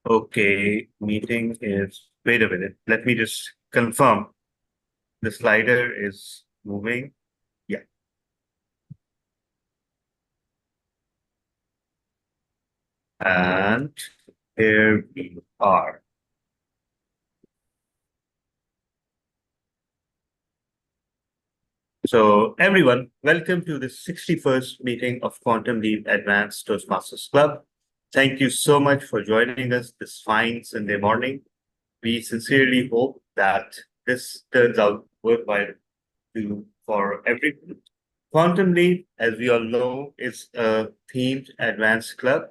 Okay, meeting is, wait a minute. Let me just confirm. The slider is moving. Yeah. And here we are. So everyone, welcome to the 61st meeting of Quantum Leap Advanced Toastmasters Club. Thank you so much for joining us this fine Sunday morning. We sincerely hope that this turns out worthwhile for everyone. Quantum Leap, as we all know, is a themed advanced club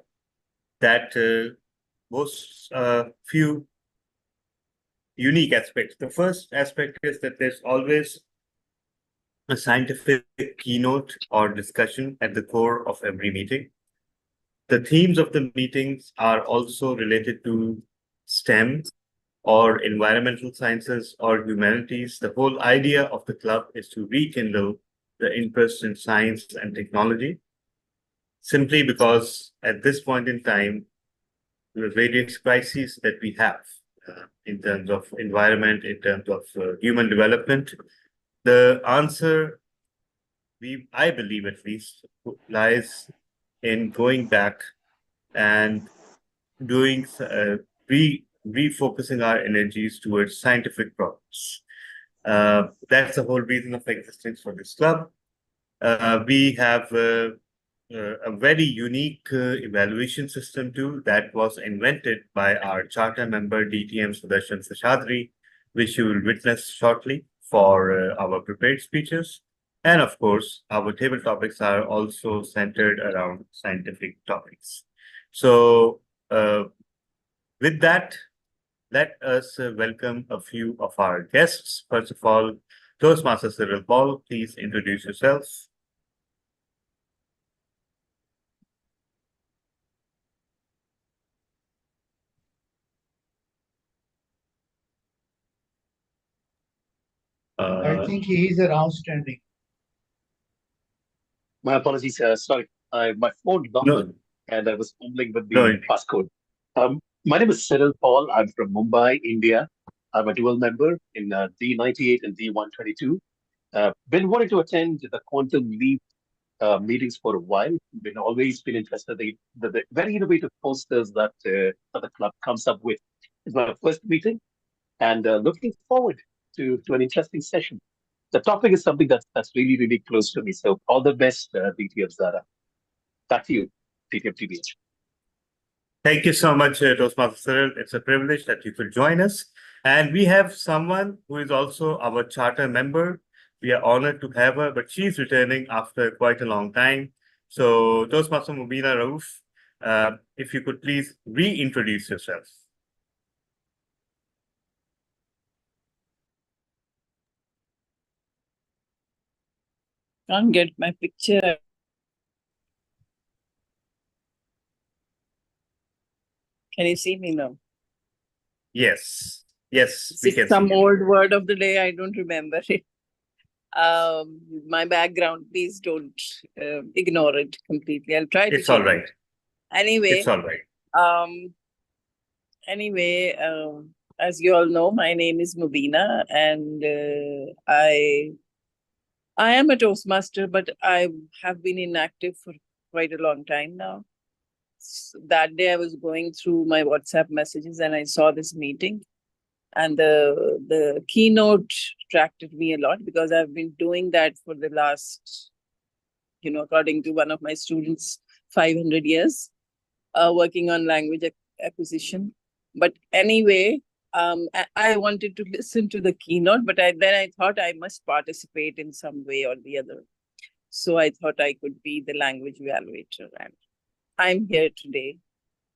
that boasts a few unique aspects. The first aspect is that there's always a scientific keynote or discussion at the core of every meeting. The themes of the meetings are also related to STEM or environmental sciences or humanities. The whole idea of the club is to rekindle the interest in science and technology, simply because at this point in time, the various crises that we have in terms of environment, in terms of human development, the answer, I believe at least, lies in going back and doing refocusing our energies towards scientific progress. That's the whole reason of existence for this club. We have a very unique evaluation system too that was invented by our charter member DTM Sudarshan Seshadri, which you will witness shortly for our prepared speeches. And of course, our table topics are also centered around scientific topics. So with that, let us welcome a few of our guests. First of all, Toastmaster Cyril Paul, please introduce yourself. I think he is around standing. My apologies, sorry. My phone knocked and I was fumbling with the passcode. My name is Cyril Paul. I'm from Mumbai, India. I'm a dual member in D98 and D122. Been wanting to attend the Quantum Leap meetings for a while. Always been interested in the very innovative posters that the club comes up with. It's my first meeting and looking forward to an interesting session. The topic is something that's really, really close to me. So all the best, DTF Zara. Back to you, DTF TBH. Thank you so much, Toastmaster Cyril. It's a privilege that you could join us. And we have someone who is also our charter member. We are honored to have her, but she's returning after quite a long time. So, Toastmaster Mubina Rauf, if you could please reintroduce yourself. Can't get my picture. Can you see me now? Yes. Yes, we can some old word of the day. I don't remember it. My background, please don't ignore it completely. I'll try to. It's all right. Anyway. It's all right. As you all know, my name is Mubina, and I am a Toastmaster, but I have been inactive for quite a long time now. So that day I was going through my WhatsApp messages and I saw this meeting, and the keynote attracted me a lot because I've been doing that for the last, according to one of my students, 500 years, working on language acquisition. But anyway, I wanted to listen to the keynote, but then I thought I must participate in some way or the other. So I thought I could be the language evaluator, and I'm here today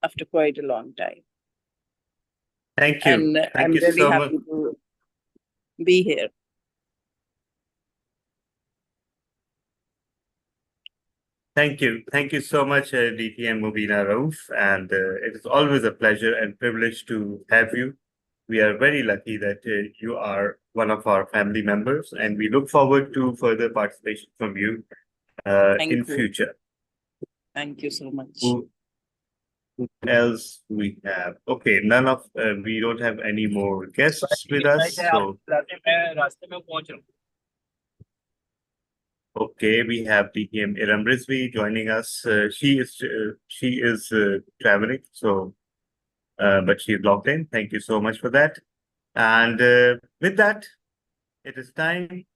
after quite a long time. Thank you. And I'm really happy to be here. Thank you. Thank you so much, DTM Mubina Rauf. And it is always a pleasure and privilege to have you. We are very lucky that you are one of our family members, and we look forward to further participation from you in future. Thank you so much. else we have? Okay, we don't have any more guests with us. So, okay, we have TTM Iram Rizvi joining us. She is traveling, so but she's logged in. Thank you so much for that. And with that, it is time.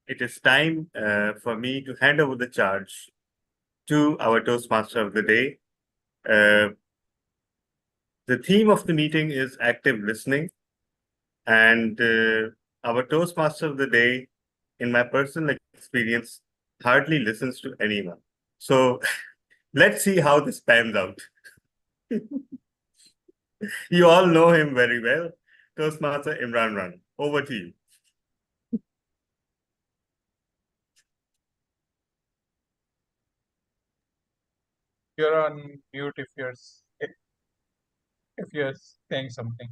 It is time for me to hand over the charge to our Toastmaster of the day. The theme of the meeting is active listening, and our Toastmaster of the day, in my personal experience, hardly listens to anyone. So let's see how this pans out. You all know him very well. Toastmaster Imran Ran, over to you. You're on mute if you're saying something.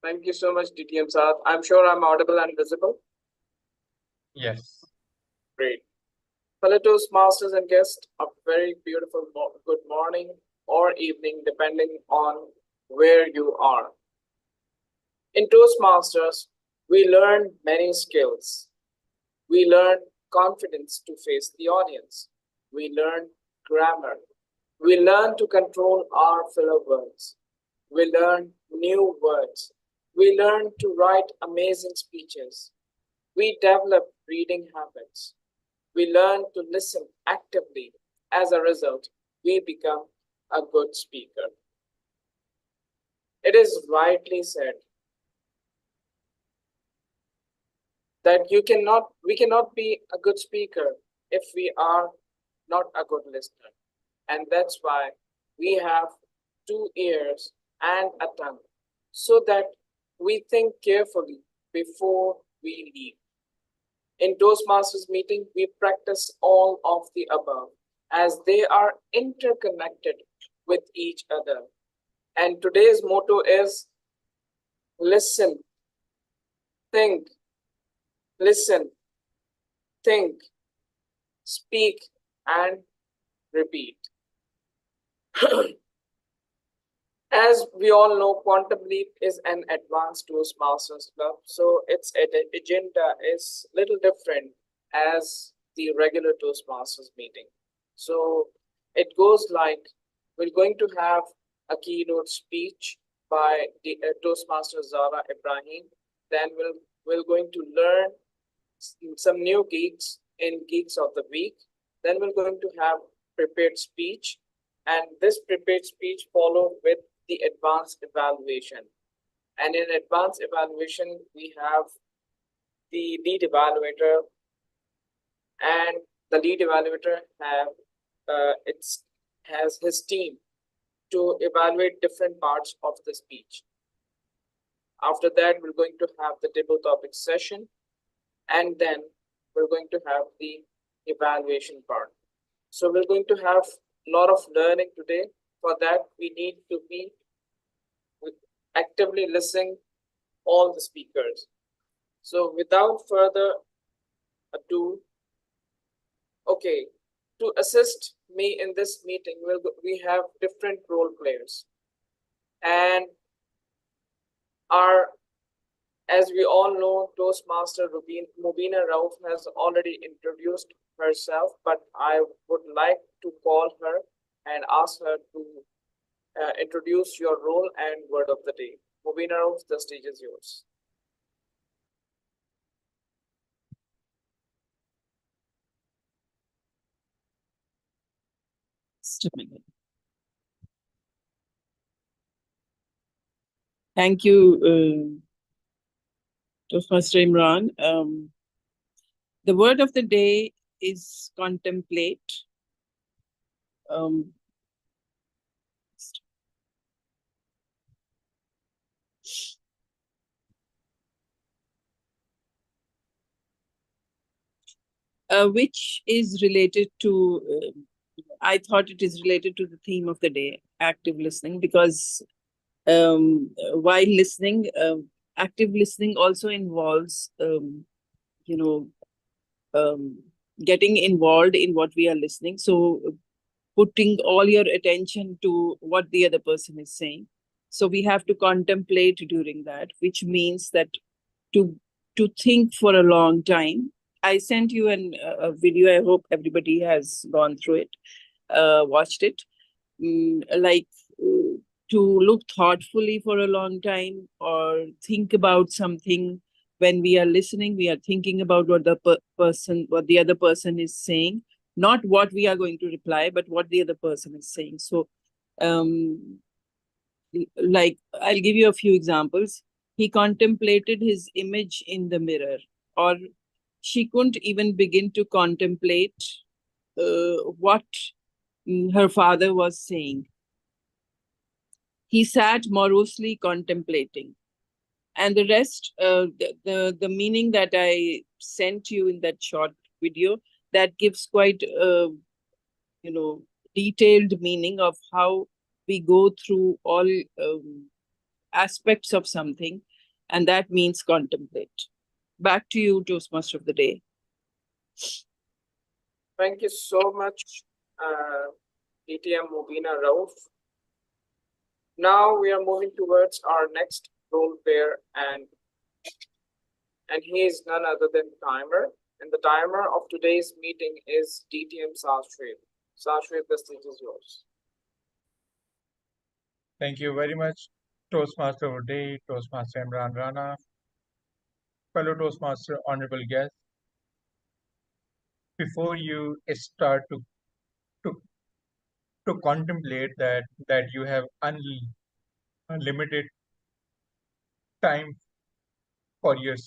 Thank you so much, DTM Saad. I'm sure I'm audible and visible. Yes. Great. Fellow Toastmasters and guests, a very beautiful good morning or evening, depending on where you are. In Toastmasters, we learn many skills. We learn confidence to face the audience. We learn grammar. We learn to control our filler words. We learn new words. We learn to write amazing speeches. We develop reading habits. We learn to listen actively. As a result, we become a good speaker. It is rightly said that we cannot be a good speaker if we are not a good listener. And that's why we have 2 ears and a tongue, so that we think carefully before we leave. In Toastmasters meeting, we practice all of the above as they are interconnected with each other. And today's motto is listen, think, listen, think, speak, and repeat. As we all know, Quantum Leap is an advanced Toastmasters club, so its agenda is little different as the regular Toastmasters meeting. So it goes like, we're going to have a keynote speech by the Toastmaster Zara Ibrahim. Then we're going to learn some new geeks in Geeks of the Week. Then we're going to have prepared speech, and this prepared speech followed with the advanced evaluation. And in advanced evaluation, we have the lead evaluator, and the lead evaluator has his team to evaluate different parts of the speech. After that, we're going to have the debate topic session, and then we're going to have the evaluation part. So we're going to have a lot of learning today. For that, we need to be actively listening all the speakers. So without further ado, okay, to assist me in this meeting, we have different role players. And as we all know, Toastmaster Mubina Rauf has already introduced herself, but I would like to call her and ask her to introduce your role and word of the day. Mubina Rauf, the stage is yours. Just a minute. Thank you, Toastmaster Imran. The word of the day is contemplate. Which is related to, I thought it is related to the theme of the day, active listening, because while listening, active listening also involves, getting involved in what we are listening. So putting all your attention to what the other person is saying. So we have to contemplate during that, which means that to think for a long time. I sent you a video. I hope everybody has gone through it, watched it. Like to look thoughtfully for a long time, or think about something. When we are listening, we are thinking about what what the other person is saying, not what we are going to reply, but what the other person is saying. So, like, I'll give you a few examples. He contemplated his image in the mirror, or she couldn't even begin to contemplate what her father was saying. He sat morosely contemplating. And the rest, the meaning that I sent you in that short video, that gives quite detailed meaning of how we go through all aspects of something, and that means contemplate. Back to you, Toastmaster of the Day. Thank you so much, DTM Mubina Rauf. Now we are moving towards our next role player, and he is none other than Timer. And the timer of today's meeting is DTM Sashwat. Sashwat, the stage is yours. Thank you very much, Toastmaster of the Day, Toastmaster Imran Rana, fellow Toastmaster, honorable guests. Before you start to contemplate that you have unlimited time for your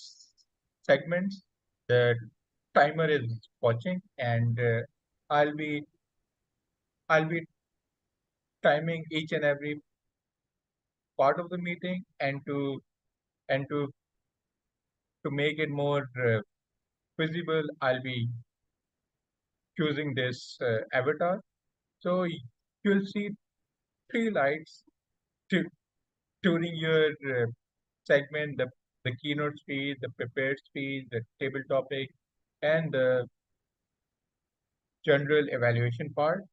segments, the timer is watching, and I'll be timing each and every part of the meeting, and to make it more visible, I'll be choosing this avatar. So you'll see 3 lights during your segment: the keynote speech, the prepared speech, the table topic, and the general evaluation part.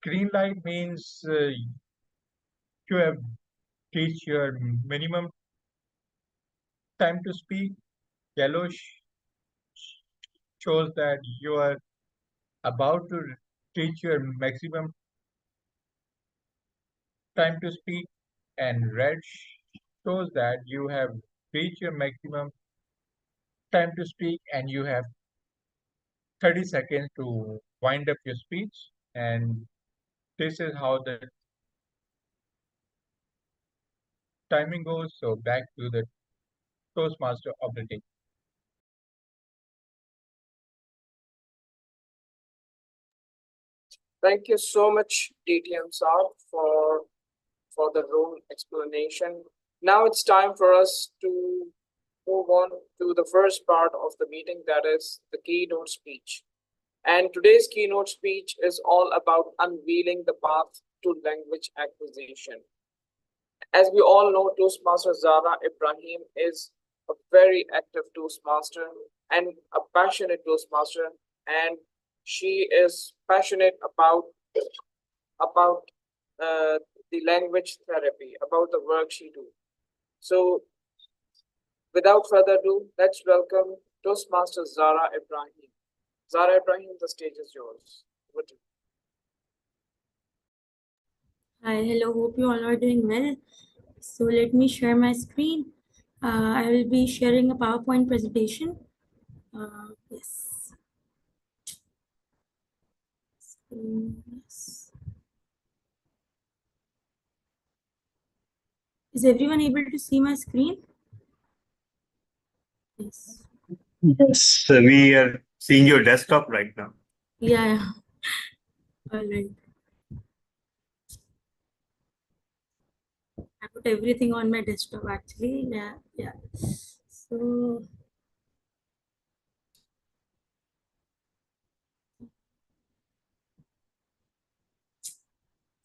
Green light means you have reached your minimum time to speak. Yellow shows that you are about to reach your maximum time to speak, and red shows that you have reached your maximum time to speak and you have 30 seconds to wind up your speech. And this is how the timing goes. So back to the Toastmaster of the day. Thank you so much, DTM Saab, for the role explanation. Now it's time for us to move on to the first part of the meeting, that is the keynote speech. And today's keynote speech is all about unveiling the path to language acquisition. As we all know, Toastmaster Zara Ibrahim is a very active Toastmaster and a passionate Toastmaster, and she is passionate about the language therapy, about the work she do. So, without further ado, let's welcome Toastmaster Zara Ibrahim. Zara Ibrahim, the stage is yours. Over to you. Hi, hello, hope you all are doing well. So let me share my screen. I will be sharing a PowerPoint presentation. Yes. Yes. Is everyone able to see my screen? Yes. Yes, we are seeing your desktop right now. Yeah. All right. I put everything on my desktop actually. Yeah. So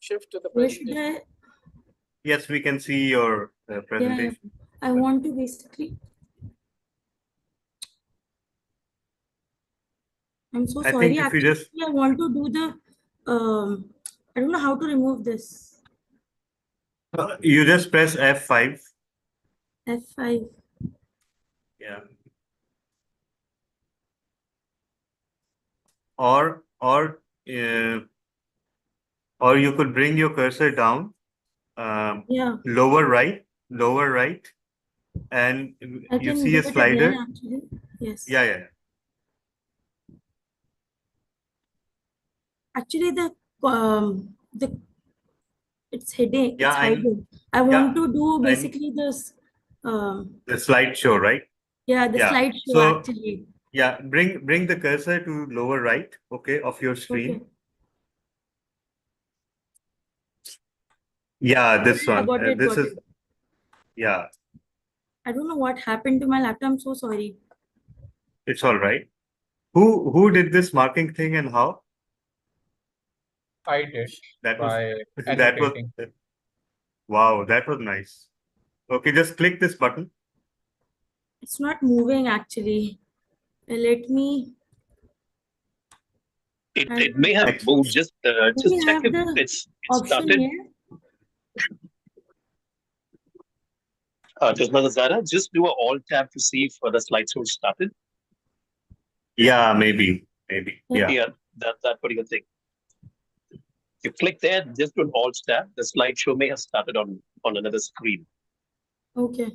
Shift to the where should presentation. Yes, we can see your presentation. I want to basically I'm so I sorry. think if you Actually, just, I want to do the, I don't know how to remove this. you just press F5. F5. Yeah. Or, uh, or you could bring your cursor down, Yeah, lower right, and I you can see do a it again slider. actually. Yes. Yeah. Actually, the it's hiding. Yeah, It's hiding. I yeah, want to do and basically this. the slideshow, right? Yeah, the Yeah. slideshow So actually. yeah, bring the cursor to lower right, okay, of your Okay. screen. Yeah, this I one. got it. This Got is it. yeah. I don't know what happened to my laptop. I'm so sorry. It's all right. Who did this marking thing and how? I did That was by that was annotating. wow. That was nice. Okay, just click this button. It's not moving actually. Let me. It may have Next. moved. Do Just we check have if the it's option started. here? Just Zara, just do a Alt tab to see if the slideshow started. Yeah, maybe. Yeah. Yeah, that particular thing. You click there, just do an Alt tab. The slideshow may have started on another screen. Okay.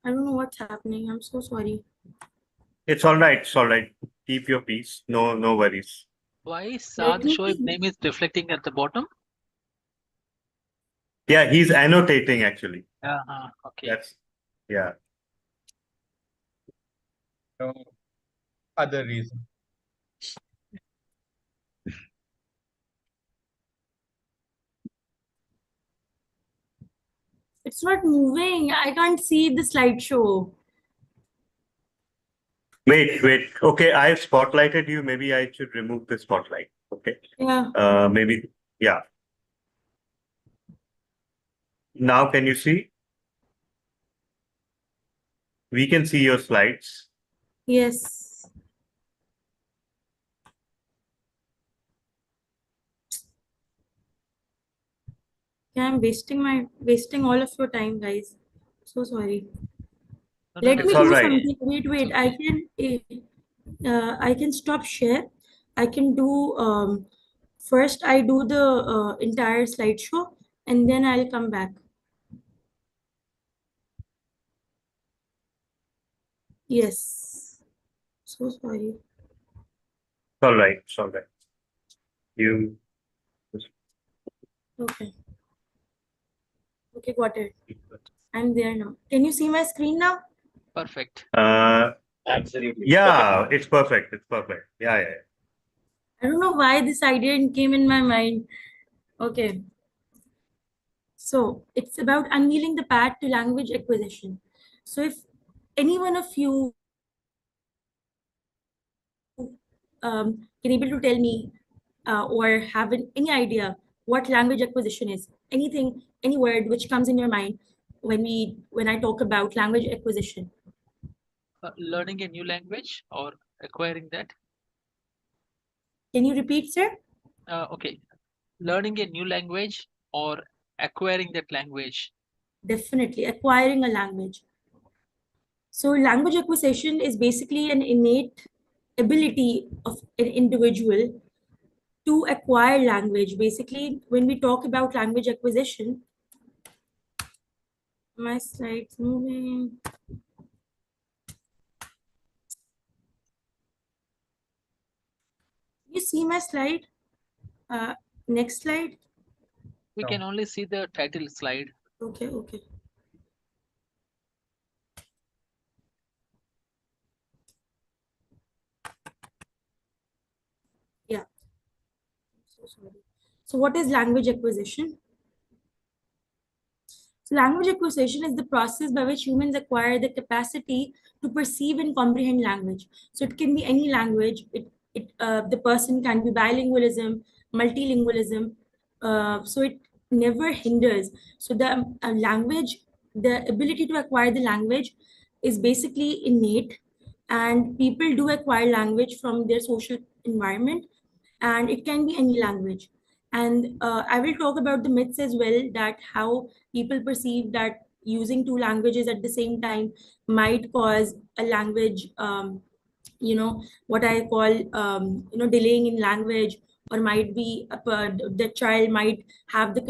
I don't know what's happening. I'm so sorry. It's all right. It's all right. Keep your peace. No worries. Why is Let Saad me. Shoaib name is reflecting at the bottom? Yeah, he's annotating actually. Okay. That's yeah. No other reason. It's not moving. I can't see the slideshow. Wait. Okay, I've spotlighted you. Maybe I should remove the spotlight. Okay. Yeah. Maybe yeah. Now can you see? We can see your slides. Yes. Yeah, I'm wasting all of your time, guys. So sorry. Let It's me all do right. something. Wait. I can stop share. I can do first. I do the entire slideshow, and then I'll come back. Yes. So sorry. It's all right. It's all right. You Okay. Okay, got it. I'm there now. Can you see my screen now? Perfect. Absolutely. yeah, it's perfect. It's perfect. Yeah. I don't know why this idea came in my mind. Okay. So it's about unveiling the path to language acquisition. So if any one of you can able to tell me or have any idea what language acquisition is, anything, any word which comes in your mind when I talk about language acquisition. Learning a new language or acquiring that? Can you repeat, sir? Okay. Learning a new language or acquiring that language? Definitely acquiring a language. So language acquisition is basically an innate ability of an individual to acquire language. Basically, when we talk about language acquisition, my slide's moving. You see my slide? Next slide. We No. can only see the title slide. Okay. Yeah. So sorry. So what is language acquisition? So language acquisition is the process by which humans acquire the capacity to perceive and comprehend language. So it can be any language. The person can be bilingualism, multilingualism. So it never hinders. So the language, the ability to acquire the language is basically innate, And people do acquire language from their social environment, and it can be any language. And I will talk about the myths as well, that how people perceive that using two languages at the same time might cause a language, what I call, delaying in language, or might be the child might have the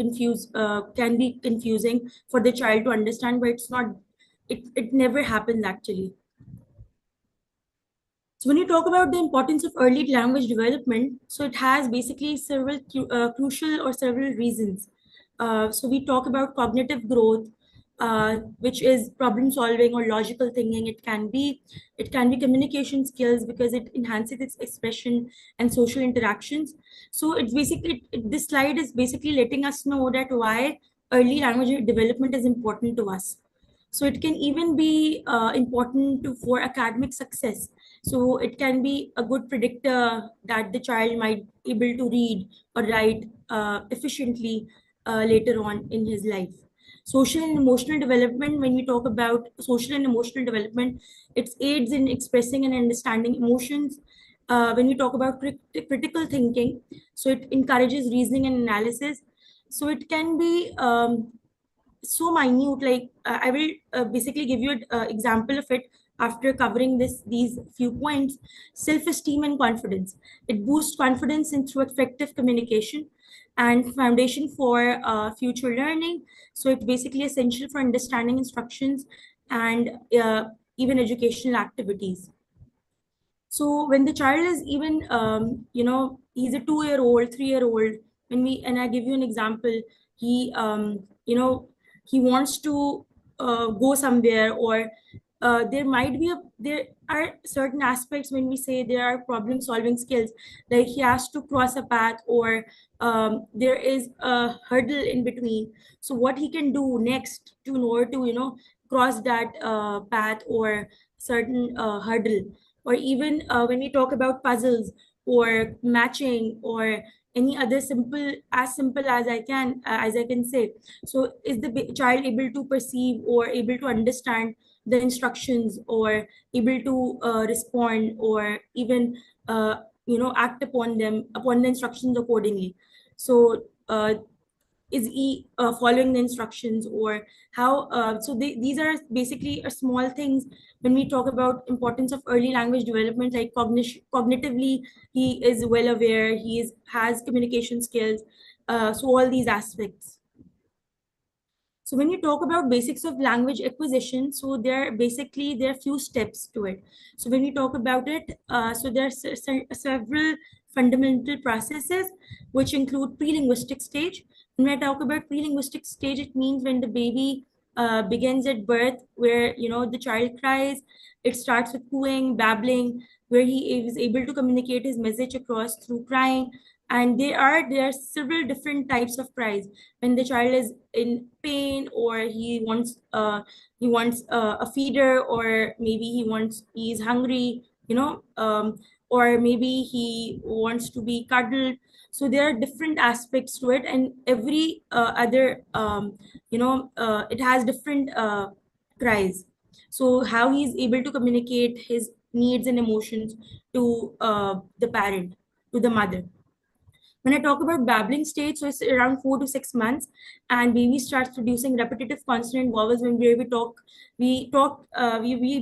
can be confusing for the child to understand, but it's not. It never happens actually. So when you talk about the importance of early language development, so it has basically several crucial or several reasons. So we talk about cognitive growth, which is problem solving or logical thinking. It can be communication skills because it enhances its expression and social interactions. So it's basically this slide is basically letting us know that why early language development is important to us. So it can even be important for academic success. So it can be a good predictor that the child might able to read or write efficiently later on in his life. Social and emotional development, when we talk about social and emotional development, it aids in expressing and understanding emotions. When we talk about critical thinking, so it encourages reasoning and analysis. So it can be so minute, like I will basically give you an example of it after covering these few points. Self-esteem and confidence, it boosts confidence in through effective communication and foundation for future learning. So it's basically essential for understanding instructions and even educational activities. So when the child is even, he's a 2-year old, 3-year old, and I give you an example, he, he wants to go somewhere, or there are certain aspects when we say there are problem solving skills, like he has to cross a path, or there is a hurdle in between. So what he can do next to in order to, cross that path or certain hurdle. Or even when we talk about puzzles or matching or any other simple as I can say. So is the child able to perceive or able to understand the instructions, or able to respond, or even act upon the instructions accordingly? So is he following the instructions, or how these are basically small things when we talk about importance of early language development, like cognitively he is well aware, has communication skills, so all these aspects. So when you talk about basics of language acquisition, so there are few steps to it. So when we talk about it, so there are several fundamental processes which include pre-linguistic stage. When I talk about pre-linguistic stage, it means when the baby begins at birth, where the child cries. It starts with cooing, babbling, where he is able to communicate his message across through crying. And there are several different types of cries. When the child is in pain, or he wants a feeder, or maybe he's hungry, or maybe he wants to be cuddled. So there are different aspects to it, and every other it has different cries. So how he's able to communicate his needs and emotions to the parent, to the mother. When I talk about babbling stage, so it's around 4 to 6 months, and baby starts producing repetitive consonant vowels. When we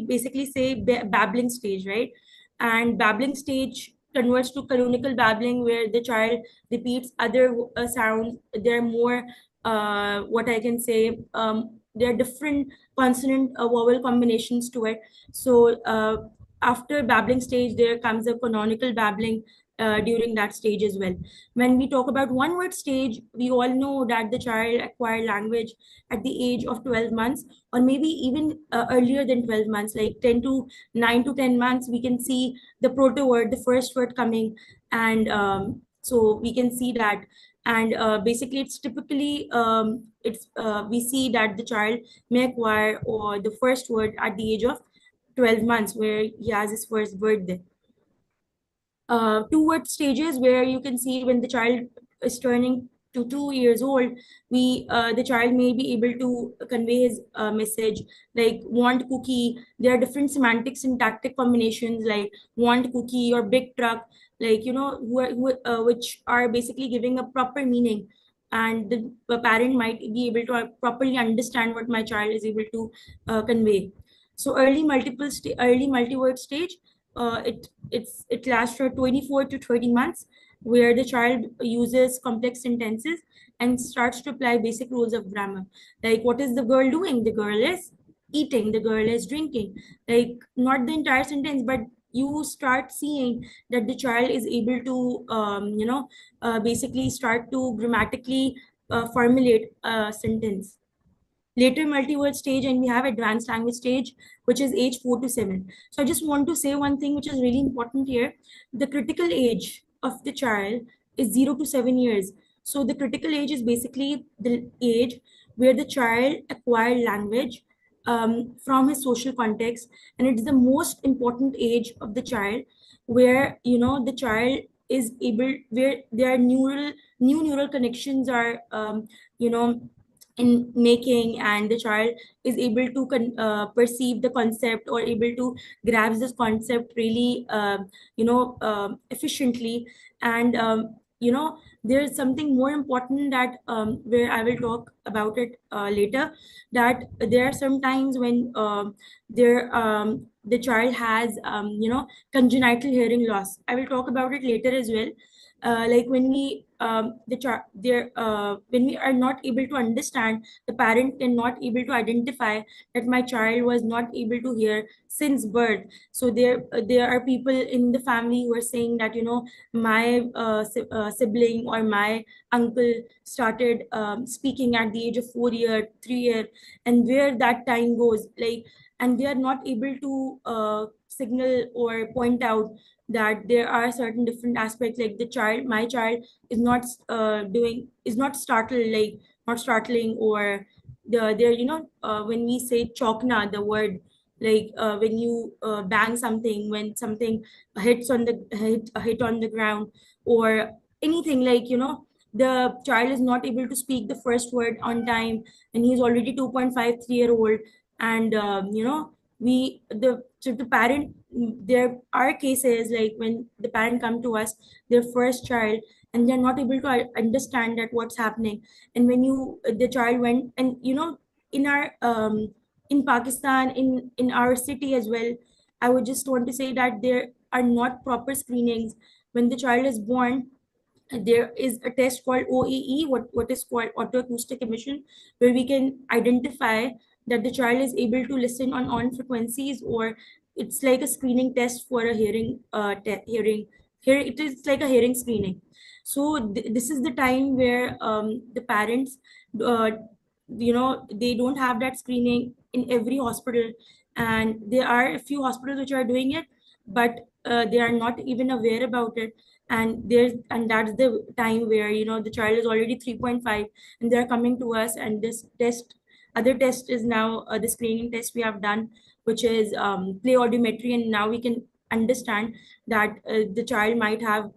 basically say babbling stage, right? And babbling stage converts to canonical babbling, where the child repeats other sounds. There are more, what I can say, there are different consonant vowel combinations to it. So after babbling stage, there comes a canonical babbling during that stage as well. When we talk about one word stage, we all know that the child acquire language at the age of 12 months, or maybe even earlier than 12 months, like 10 to 9 to 10 months, we can see the proto word, the first word coming. And so we can see that. And basically it's typically we see that the child may acquire or the first word at the age of 12 months, where he has his first birthday. Two word stages, where you can see when the child is turning to 2 years old, the child may be able to convey his message like want cookie. There are different semantic syntactic combinations like want cookie or big truck, like which are basically giving a proper meaning, and the parent might be able to properly understand what my child is able to convey. So early multi-word stage, it lasts for 24 to 30 months, where the child uses complex sentences and starts to apply basic rules of grammar. Like, what is the girl doing? The girl is eating, the girl is drinking. Like, not the entire sentence, but you start seeing that the child is able to, basically start to grammatically formulate a sentence. Later multi-word stage, and we have advanced language stage, which is age 4 to 7. So I just want to say one thing which is really important here. The critical age of the child is 0 to 7 years. So the critical age is basically the age where the child acquired language from his social context, and it's the most important age of the child, where the child is able, where their new neural connections are you know in making, and the child is able to perceive the concept, or able to grasp this concept really efficiently. And there's something more important that where I will talk about it later, that there are some times when the child has congenital hearing loss. I will talk about it later as well. Like when we when we are not able to understand, the parent cannot able to identify that my child was not able to hear since birth. So there are people in the family who are saying that my sibling or my uncle started speaking at the age of 4 year 3 year, and where that time goes, like, and they are not able to signal or point out that there are certain different aspects, like my child is not is not startled, like not startling, or there when we say chokna, the word, like when you bang something, when something hit on the ground, or anything, like the child is not able to speak the first word on time, and he's already 2.53 year old. And the parent, there are cases like when the parent come to us, their first child, and they're not able to understand that what's happening. And when the child went, and in our in Pakistan, in our city as well, I would just want to say that there are not proper screenings when the child is born. There is a test called OEE, what is called autoacoustic emission, where we can identify that the child is able to listen on frequencies, or it's like a screening test for a hearing hearing here. It is like a hearing screening. So this is the time where the parents, uh, they don't have that screening in every hospital, and there are a few hospitals which are doing it, but they are not even aware about it. And that's the time where the child is already 3.5, and they're coming to us, and this other test is now the screening test we have done, which is play audiometry, and now we can understand that the child might have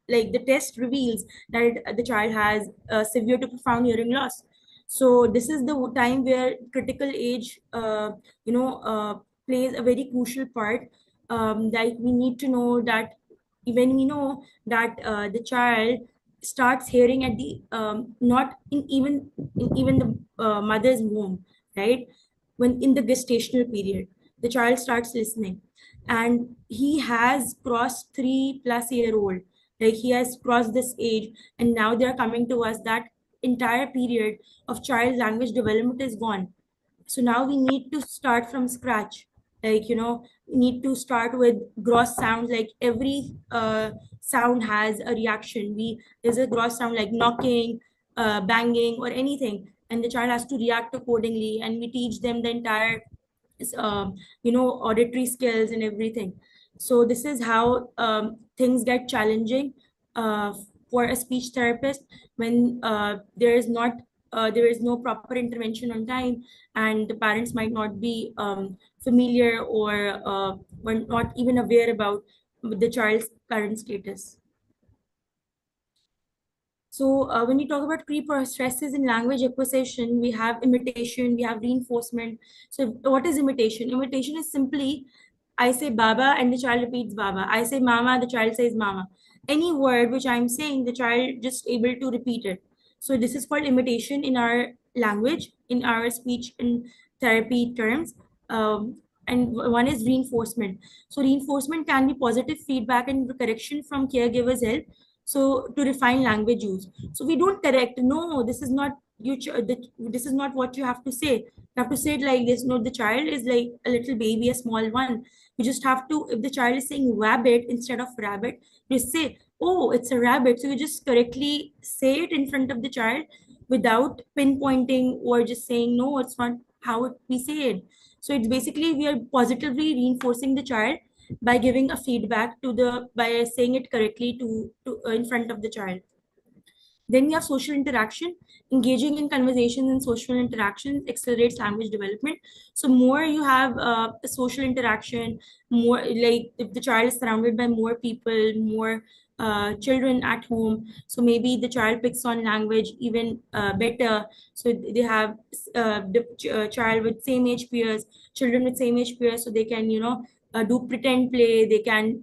like the test reveals that the child has severe to profound hearing loss. So this is the time where critical age plays a very crucial part. Like we need to know that when we know that the child starts hearing at the not in even the mother's womb, right? When in the gestational period, the child starts listening, and he has crossed 3+ year old, like he has crossed this age, and now they are coming to us that entire period of child language development is gone. So now we need to start from scratch. Like we need to start with gross sounds, like every sound has a reaction. We There's a gross sound like knocking, banging, or anything, and the child has to react accordingly, and we teach them the entire auditory skills and everything. So this is how things get challenging uh, for a speech therapist when there is no proper intervention on time, and the parents might not be familiar, or were not even aware about the child's current status. So when we talk about pre-processes in language acquisition, we have imitation, we have reinforcement. So what is imitation? Imitation is simply I say Baba and the child repeats Baba. I say Mama, the child says Mama. Any word which I'm saying, the child just able to repeat it. So this is called imitation in our language, in our speech and therapy terms. And one is reinforcement. So reinforcement can be positive feedback and correction from caregivers' help. So to refine language use. So we don't correct. No, this is not this is not what you have to say. You have to say it like this. No, the child is like a little baby, a small one. You just have to, if the child is saying rabbit instead of rabbit, you say, oh, it's a rabbit. So you just correctly say it in front of the child without pinpointing or just saying, no, it's not how we say it. So it's basically we are positively reinforcing the child by giving a feedback to the, by saying it correctly to in front of the child. Then we have social interaction. Engaging in conversations and social interactions accelerates language development. So more you have a social interaction, more like if the child is surrounded by more people, more children at home, so maybe the child picks on language even better. So they have child with same age peers, children with same age peers, so they can do pretend play. They can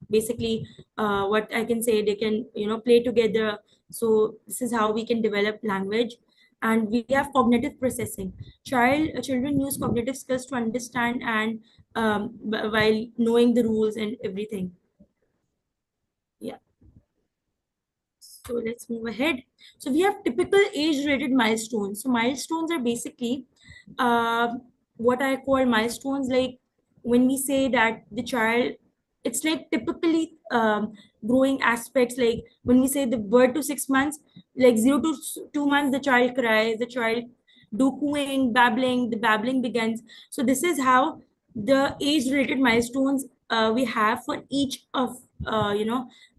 basically what I can say, they can play together. So this is how we can develop language. And we have cognitive processing. Children use cognitive skills to understand and while knowing the rules and everything. Yeah. So let's move ahead. So we have typical age-related milestones. So milestones are basically what I call milestones. Like when we say that the child, it's like typically growing aspects. Like when we say the birth to 6 months, like 0 to 2 months, the child cries, the child do cooing, babbling, the babbling begins. So this is how the age-related milestones we have for each of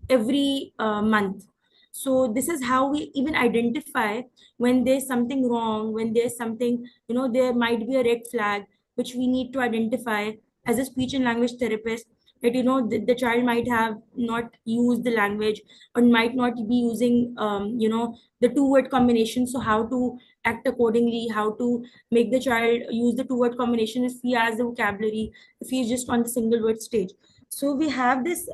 every month. So this is how we even identify when there's something wrong, when there's something, there might be a red flag which we need to identify as a speech and language therapist, that the child might have not used the language or might not be using the two-word combination. So how to act accordingly, how to make the child use the two-word combination if he has the vocabulary, if he's just on the single word stage. So we have this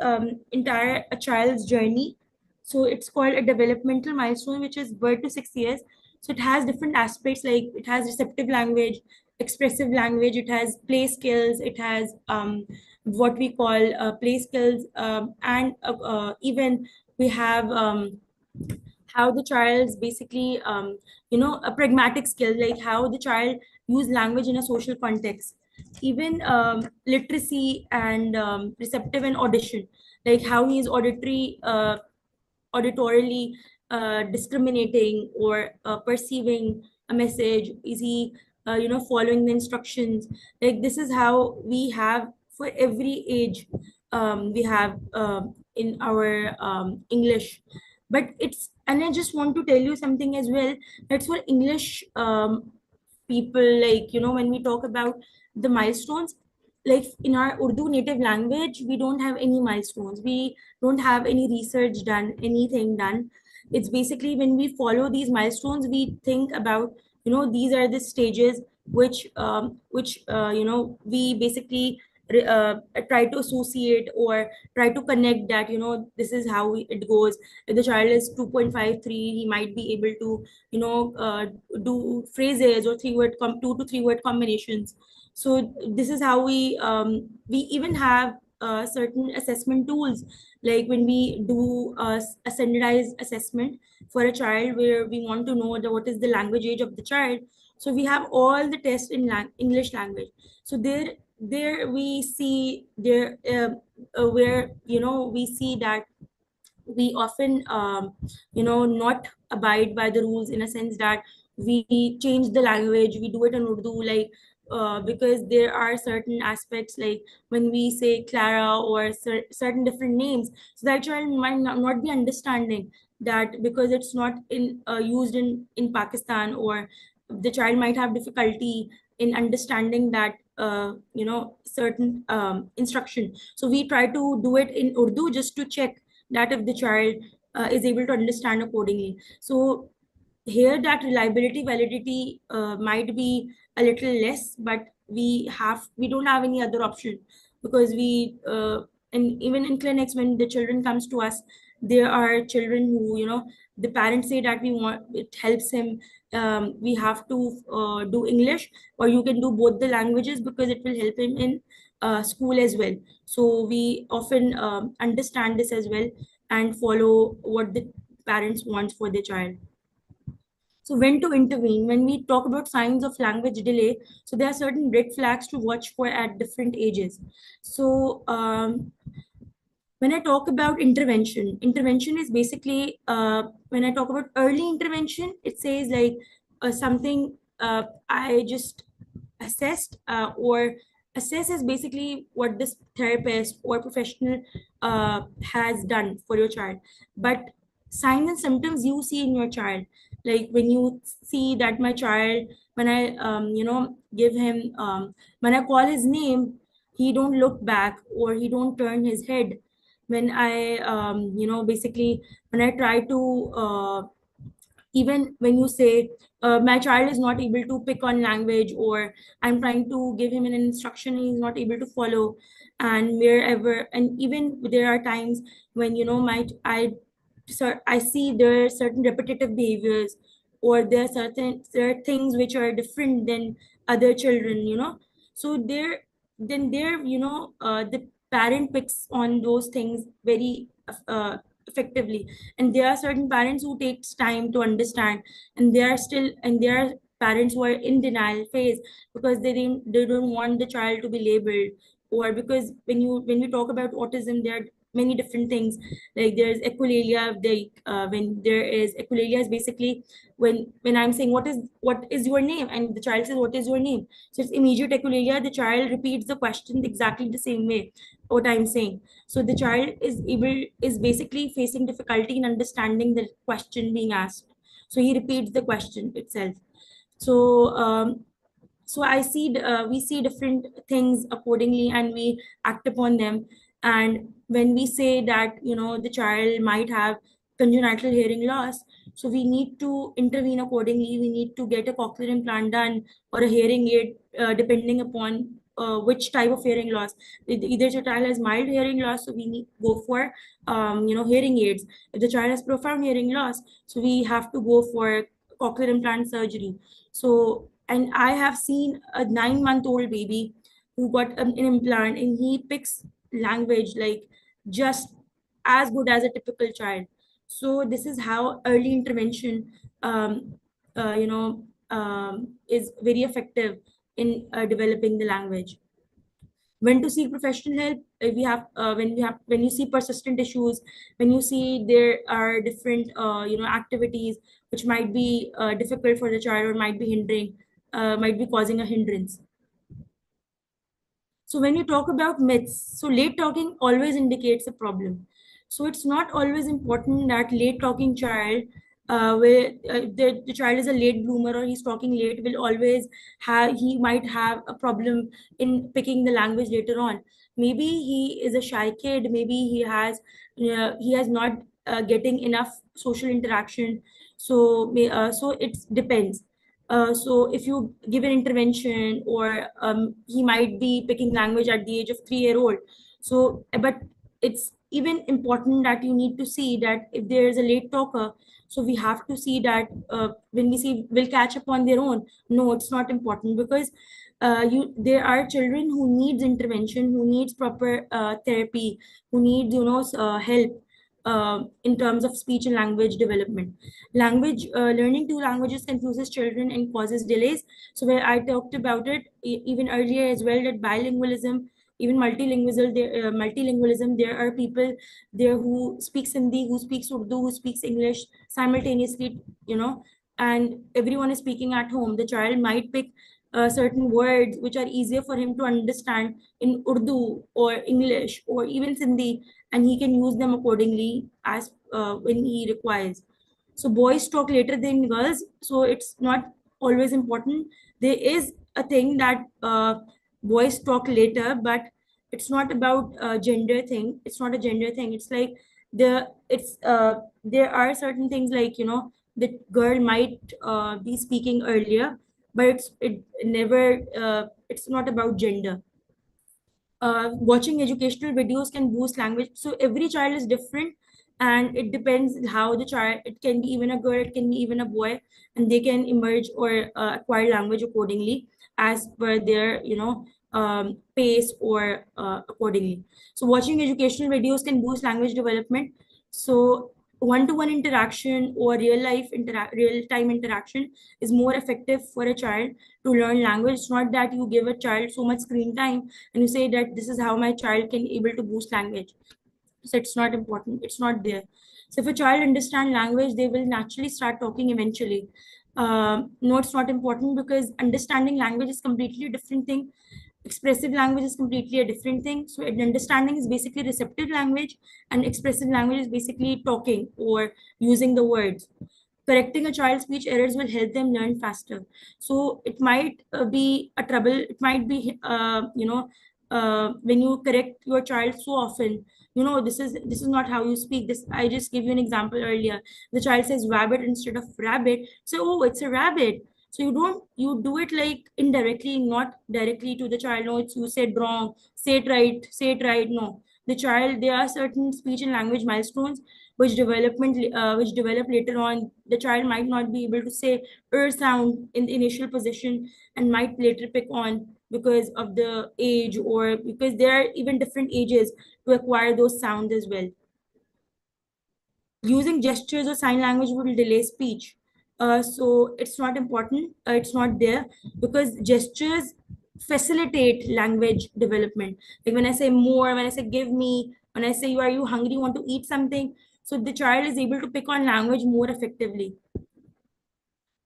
entire a child's journey. So it's called a developmental milestone, which is birth to 6 years. So it has different aspects, like it has receptive language, expressive language, it has play skills, it has what we call play skills, and even we have how the child's basically a pragmatic skill, like how the child use language in a social context. Even literacy and receptive and audition, like how he is auditorily discriminating or perceiving a message. Is he following the instructions? Like this is how we have for every age. We have in our English. But it's, and I just want to tell you something as well. That's for English people, like when we talk about the milestones, like in our Urdu native language, we don't have any milestones, we don't have any research done, anything done. It's basically when we follow these milestones, we think about these are the stages which we basically try to associate or try to connect that this is how it goes. If the child is 2.53, he might be able to do phrases or 2 to 3 word combinations. So this is how we even have certain assessment tools, like when we do a standardized assessment for a child where we want to know what is the language age of the child. So we have all the tests in English language. So there we see there where we see that we often not abide by the rules, in a sense that we change the language, we do it in Urdu, like because there are certain aspects, like when we say Clara or certain different names, so that child might not be understanding that, because it's not in used in Pakistan, or the child might have difficulty in understanding that certain instruction. So we try to do it in Urdu just to check that if the child is able to understand accordingly. So here that reliability validity might be a little less, but we don't have any other option, because and even in clinics, when the children comes to us, there are children who, the parents say that we want, it helps him, we have to do English, or you can do both the languages because it will help him in school as well. So we often understand this as well and follow what the parents want for their child. So when to intervene? When we talk about signs of language delay, so there are certain red flags to watch for at different ages. So when I talk about intervention, intervention is basically, when I talk about early intervention, it says like something I just assessed, or assess is basically what this therapist or professional has done for your child. But signs and symptoms you see in your child, like when you see that my child, when I give him, when I call his name, he don't look back or he don't turn his head. When I basically, when I try to even when you say my child is not able to pick on language, or I'm trying to give him an instruction and he's not able to follow, and wherever, and even there are times when my I see there are certain repetitive behaviors, or there are things which are different than other children, so there the parent picks on those things very effectively. And there are certain parents who takes time to understand, and there are parents who are in denial phase, because they don't want the child to be labeled. Or because when we talk about autism, there are many different things, like there's echolalia. When there is echolalia is basically when I'm saying what is your name, and the child says what is your name, so it's immediate echolalia. The child repeats the question exactly the same way what I'm saying. So the child is basically facing difficulty in understanding the question being asked, so he repeats the question itself. So we see different things accordingly, and we act upon them. And when we say that the child might have congenital hearing loss, so we need to intervene accordingly. We need to get a cochlear implant done, or a hearing aid, depending upon which type of hearing loss. Either the child has mild hearing loss, so we need to go for hearing aids. If the child has profound hearing loss, so we have to go for cochlear implant surgery. So, and I have seen a 9-month-old baby who got an implant, and he picks language like just as good as a typical child. So this is how early intervention is very effective in developing the language. When to seek professional help, when you see persistent issues, when you see there are different activities which might be difficult for the child, or might be causing a hindrance. So when you talk about myths, so late talking always indicates a problem. So it's not always important that late talking child, where the child is a late bloomer or he's talking late, will always he might have a problem in picking the language later on. Maybe he is a shy kid. Maybe he has not getting enough social interaction. So it depends. So if you give an intervention, or he might be picking language at the age of 3-year-old. So, but it's even important that you need to see that if there is a late talker, so we have to see that when we see will catch up on their own. No, it's not important, because there are children who needs intervention, who needs proper therapy, who needs help in terms of speech and language development. Learning two languages confuses children and causes delays. So where I talked about it even earlier as well, that bilingualism, even multilingualism, there are people there who speaks Hindi, who speaks Urdu, who speaks English simultaneously, and everyone is speaking at home. The child might pick certain words which are easier for him to understand in Urdu or English or even Sindhi, and he can use them accordingly as when he requires. So boys talk later than girls, so it's not always important. There is a thing that boys talk later, but it's not about gender thing. It's not a gender thing. It's like there are certain things like, the girl might be speaking earlier, but it's not about gender. Watching educational videos can boost language. So every child is different, and it depends how the child. It can be even a girl, it can be even a boy, and they can emerge or acquire language accordingly as per their pace or accordingly. So watching educational videos can boost language development. So one-to-one interaction or real-time interaction is more effective for a child to learn language. It's not that you give a child so much screen time and you say that this is how my child can able to boost language. So it's not important, it's not there. So if a child understand language, they will naturally start talking eventually. No, it's not important, because understanding language is completely a different thing. Expressive language is completely a different thing. So understanding is basically receptive language, and expressive language is basically talking or using the words. Correcting a child's speech errors will help them learn faster. So it might be a trouble. It might be, when you correct your child so often, this is not how you speak. This, I just gave you an example earlier. The child says rabbit instead of rabbit. So, oh, it's a rabbit. So you do it like indirectly, not directly to the child. No, it's, you said wrong. Say it right. Say it right. No, the child. There are certain speech and language milestones which develop later on. The child might not be able to say sound in the initial position, and might later pick on because of the age, or because there are even different ages to acquire those sounds as well. Using gestures or sign language will delay speech. So it's not important, it's not there, because gestures facilitate language development. Like when I say more, when I say give me, when I say, are you hungry, want to eat something, so the child is able to pick on language more effectively.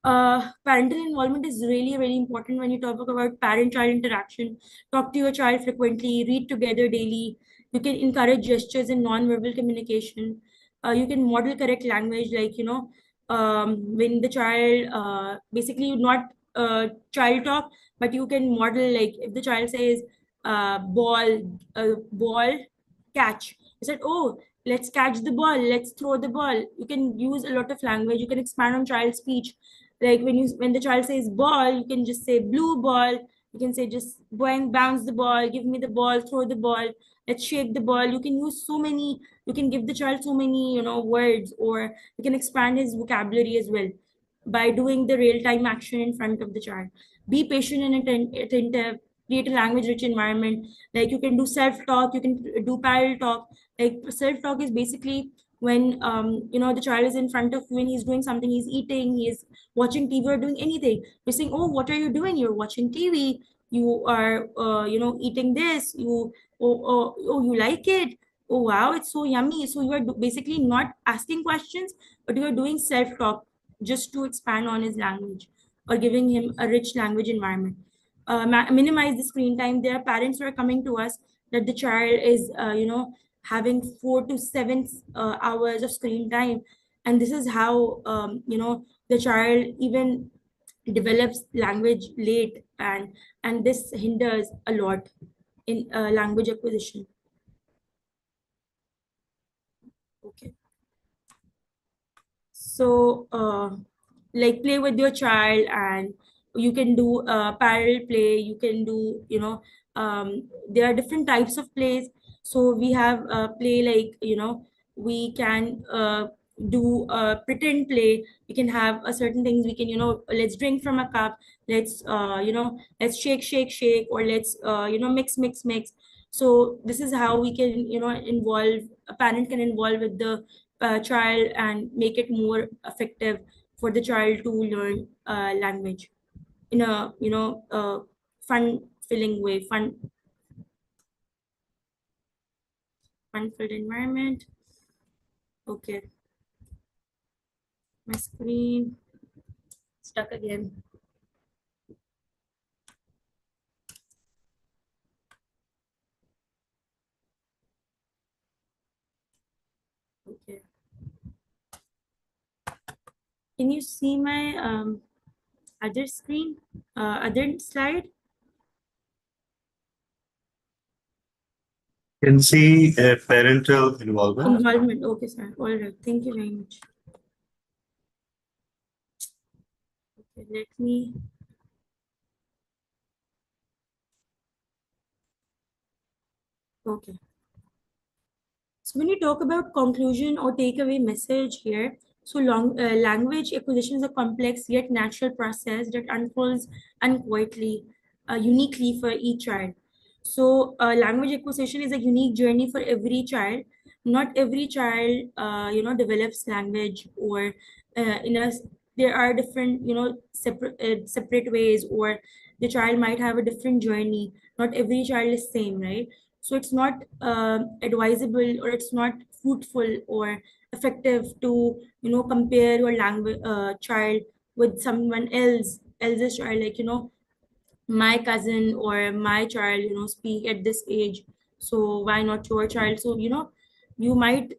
Parental involvement is really, really important when you talk about parent-child interaction. Talk to your child frequently, read together daily. You can encourage gestures and non-verbal communication. You can model correct language, like, when the child, basically not child talk, but you can model, like if the child says ball, catch. You said, oh, let's catch the ball, let's throw the ball. You can use a lot of language. You can expand on child speech. Like when the child says ball, you can just say blue ball. You can say just bounce the ball, give me the ball, throw the ball, let's shake the ball. You can use so many, you can give the child so many, words, or you can expand his vocabulary as well by doing the real-time action in front of the child. Be patient and attentive. Create a language-rich environment. Like you can do self-talk, you can do parallel talk. Like self-talk is basically when the child is in front of you and he's doing something, he's eating, he's watching TV or doing anything. You're saying, oh, what are you doing? You're watching TV. You are eating this. Oh, you like it? Oh wow, it's so yummy. So you are basically not asking questions, but you are doing self-talk just to expand on his language, or giving him a rich language environment. Minimize the screen time. There are parents who are coming to us that the child is, having 4 to 7 hours of screen time, and this is how, the child even develops language late, and this hinders a lot in language acquisition. Okay. So, like play with your child, and you can do parallel play. You can do, there are different types of plays. So we have play, like, we can do pretend play. We can have a certain things. We can, let's drink from a cup. Let's, let's shake, shake, shake, or let's, mix, mix, mix. So this is how we can, involve, a parent can involve with the child and make it more effective for the child to learn language in a, fun filling way, fun filled environment. Okay, my screen stuck again. Okay, can you see my other screen, other slide? Can see parental involvement. Involvement. Okay, sir. All right. Thank you very much. Okay, let me. Okay. So when you talk about conclusion or takeaway message here, so language acquisition is a complex yet natural process that unfolds unquietly, uniquely for each child. So language acquisition is a unique journey for every child. Not every child, develops language or in a. There are different, separate ways, or the child might have a different journey. Not every child is same, right? So it's not advisable, or it's not fruitful or effective to compare your language child with someone else's child, like my cousin or my child speak at this age, so why not your child? So you might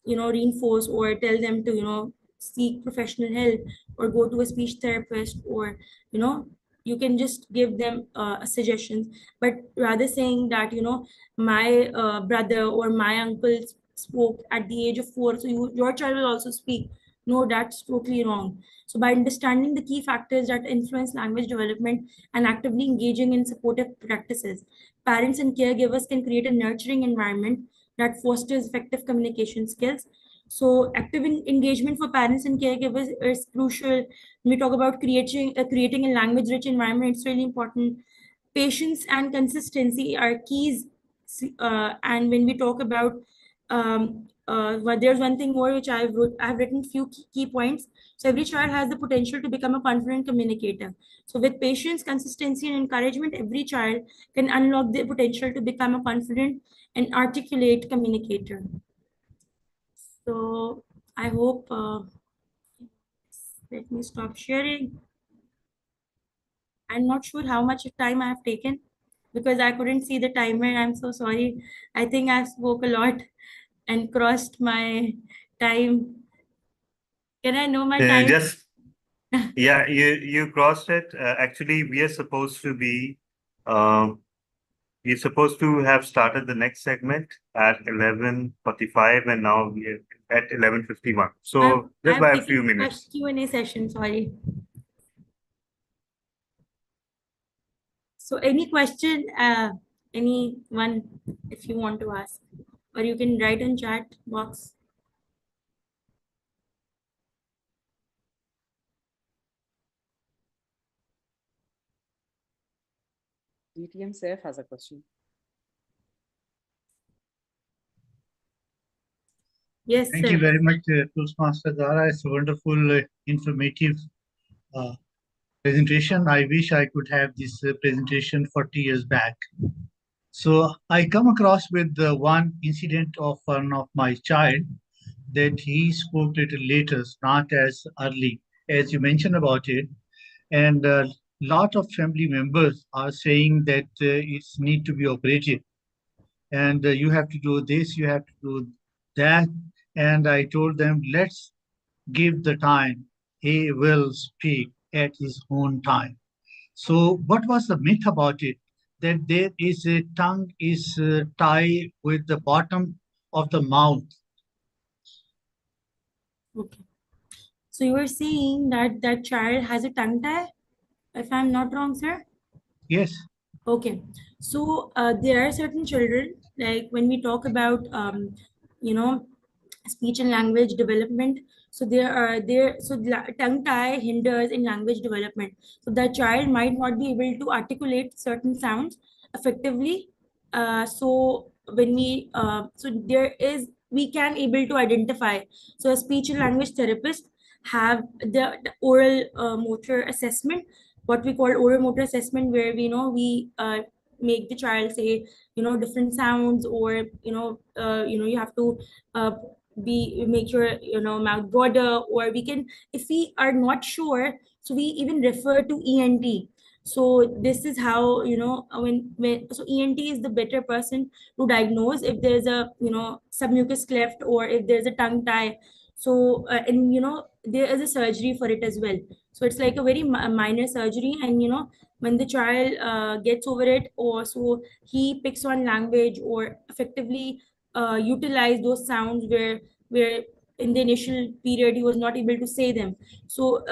reinforce or tell them to seek professional help or go to a speech therapist, or you know you can just give them suggestions. But rather saying that my brother or my uncle spoke at the age of 4, so your child will also speak. No, that's totally wrong. So by understanding the key factors that influence language development and actively engaging in supportive practices, parents and caregivers can create a nurturing environment that fosters effective communication skills. So active engagement for parents and caregivers is crucial. When we talk about creating a language rich environment, it's really important. Patience and consistency are keys. And when we talk about there's one thing more which I've written few key points. So every child has the potential to become a confident communicator. So with patience, consistency, and encouragement, every child can unlock their potential to become a confident and articulate communicator. So I hope. Let me stop sharing. I'm not sure how much time I have taken because I couldn't see the timer. I'm so sorry. I think I spoke a lot and crossed my time. Can I know my time? Just yeah, you crossed it. Actually, we are supposed to be we're supposed to have started the next segment at 11:45, and now we're at 11:51. So just I've by a taken few a minutes. Q&A session. Sorry. So any question, anyone, if you want to ask, or you can write in chat box. DTM Saif has a question. Yes, Thank sir. you very much, Toastmaster Zara. It's a wonderful, informative presentation. I wish I could have this presentation 40 years back. So I come across with one incident of one of my child that he spoke little later, not as early as you mentioned about it. And a lot of family members are saying that it's need to be operated. And you have to do this, you have to do that. And I told them, let's give the time. He will speak at his own time. So, what was the myth about it? That there is a tongue is tied with the bottom of the mouth. Okay. So you were saying that that child has a tongue tie, if I'm not wrong, sir? Yes. Okay. So there are certain children, like when we talk about, you know, speech and language development. So tongue tie hinders in language development. So the child might not be able to articulate certain sounds effectively. So there is we can able to identify. So a speech and language therapist have the oral motor assessment, what we call oral motor assessment, where we make the child say different sounds, or you have to uh, be make your mouth broader, or we can, if we are not sure, so we even refer to ENT. So this is how when so ENT is the better person to diagnose if there's a submucous cleft or if there's a tongue tie. So and there is a surgery for it as well. So it's like a very minor surgery, and when the child gets over it, or so he picks on language or effectively utilize those sounds where in the initial period he was not able to say them. So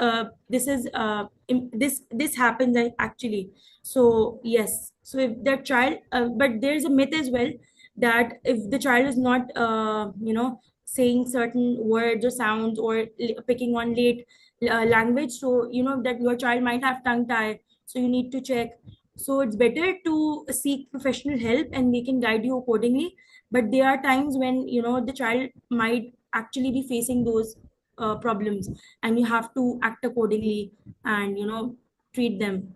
this happens actually. So yes, so if that child, but there's a myth as well that if the child is not saying certain words or sounds, or picking on late language, so that your child might have tongue tie, so you need to check. So it's better to seek professional help and we can guide you accordingly. But there are times when the child might actually be facing those problems, and you have to act accordingly and treat them.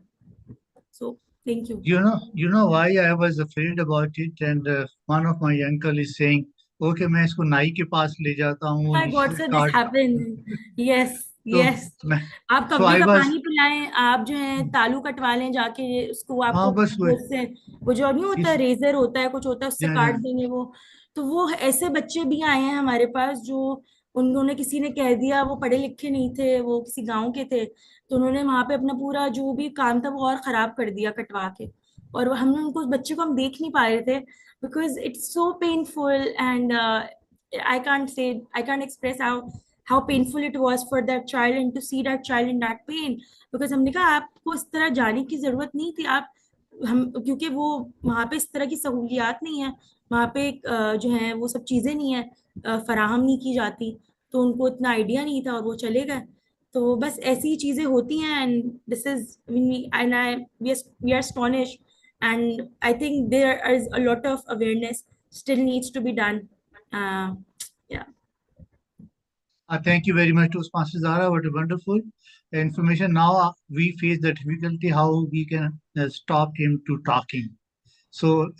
So thank you. You know why I was afraid about it, and one of my uncle is saying, "Okay, मैं इसको नाई के पास ले जाता हूँ, My God, इससे sir, this काट." happened. Yes, तो yes. मैं आप so कबरे I का was पानी पिलाएं, आप जो है तालू कटवा लें जाके, उसको हाँ आपको बस वो उससे, वो जो नहीं होता इस रेजर होता है, कुछ होता है, उससे काट देंगे वो। तो वो ऐसे बच्चे भी आए हैं हमारे पास जो उन्होंने, किसी ने कह दिया, वो पढ़े लिखे नहीं थे, वो किसी गांव के थे, तो उन्होंने वहां पे अपना पूरा जो भी काम था वो और खराब कर दिया कटवा के। और हमने उनको, उस बच्चे को हम देख नहीं पा रहे थे, because it's so painful, and I can't express how painful it was for that child and to see that child in that pain. Because हमने कहा आपको इस तरह जाने की जरूरत नहीं थी, आप हम, क्योंकि वो वहाँ पे इस तरह की सहूलियात नहीं है, वहाँ पे जो है वो सब चीजें नहीं है, फराहम नहीं की जाती, तो उनको इतना आइडिया नहीं था और वो चले गए। तो बस ऐसी ही चीजें होती हैं, and this is and I we are astonished, and I think there is a lot of awareness still needs to be done. Yeah. Thank you very much, Toastmaster Zara. What a wonderful information. Now we face the difficulty how we can stop him to talking. So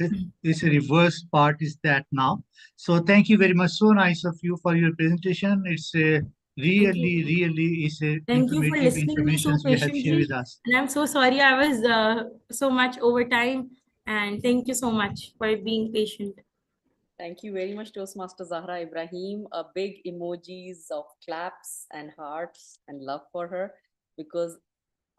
it's a reverse part is that now. So thank you very much. So nice of you for your presentation. It's a really is a Thank you for informative listening to me information so you have shared with patiently. us. And I'm so sorry I was so much over time. And thank you so much for being patient. Thank you very much, Toastmaster Zahra Ibrahim. A big emojis of claps and hearts and love for her, because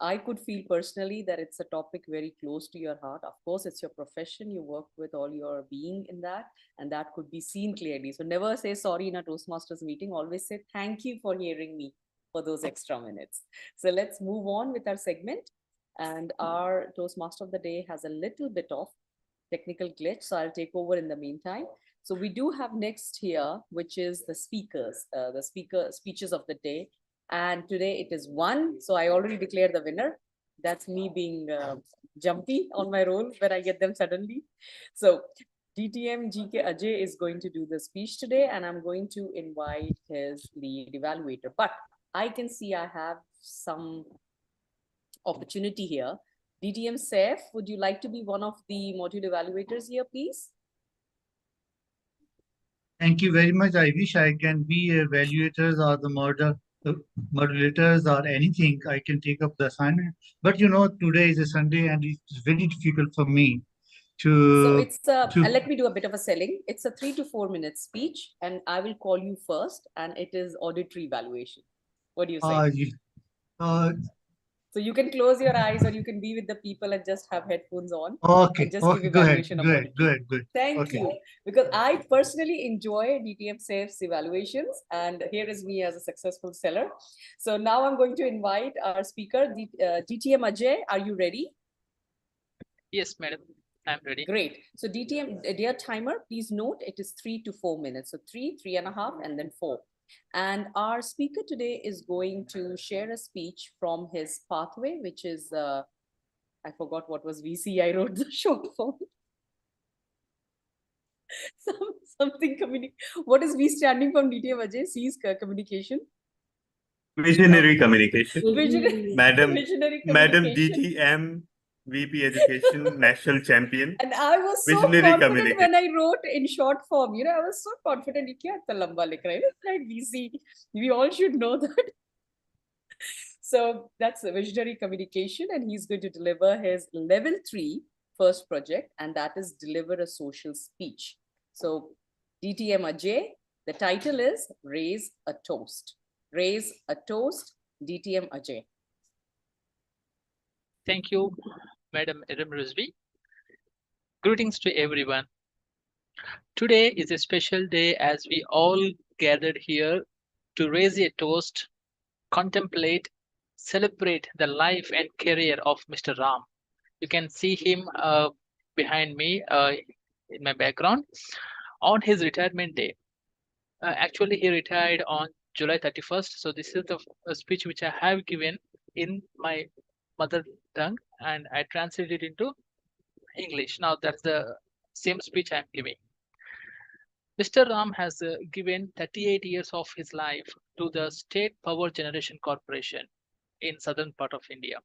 I could feel personally that it's a topic very close to your heart. Of course, it's your profession. You work with all your being in that, and that could be seen clearly. So never say sorry in a Toastmasters meeting. Always say thank you for hearing me for those extra minutes. So let's move on with our segment. And our Toastmaster of the day has a little bit of technical glitch, so I'll take over in the meantime. So we do have next here, which is the speakers, the speeches of the day. And today it is one. So I already declared the winner. That's me being jumpy on my role when I get them suddenly. So DTM GK Ajay is going to do the speech today, and I'm going to invite his lead evaluator. But I can see I have some opportunity here. DTM Saif, would you like to be one of the module evaluators here, please? Thank you very much. I wish I can be evaluators or the modulators or anything. I can take up the assignment. But today is a Sunday and it's very difficult for me to. So it's let me do a bit of a selling. It's a 3 to 4 minute speech, and I will call you first, and it is auditory evaluation. What do you say? So you can close your eyes, or you can be with the people and just have headphones on. Okay. And just give Go ahead. evaluation of Good. auditory. Good. Thank you. Because I personally enjoy DTM Safe's evaluations, and here is me as a successful seller. So now I'm going to invite our speaker, DTM Ajay. Are you ready? Yes, madam. I'm ready. Great. So DTM, dear timer, please note it is 3 to 4 minutes. So 3, 3.5, and then 4. And our speaker today is going to share a speech from his pathway, which is, I forgot what was VC. I wrote the short form. Something What is V standing from, DTM Ajay? C is communication. Visionary communication. Madam Communication. DTM VP Education National Champion. And I was so confident when I wrote in short form. I was so confident. Right, VC. We all should know that. So that's a visionary communication, and he's going to deliver his level 3 first project, and that is deliver a social speech. So DTM Ajay, the title is Raise a Toast. raise a toast. DTM Ajay. Thank you, Madam Iram Rizvi. Greetings to everyone. Today is a special day as we all gathered here to raise a toast, contemplate, celebrate the life and career of Mr. Ram. You can see him behind me in my background on his retirement day. Actually, he retired on July 31st. So this is the speech which I have given in my mother tongue and I translated it into English. Now that's the same speech I'm giving. Mr. Ram has given 38 years of his life to the State Power Generation Corporation in southern part of India.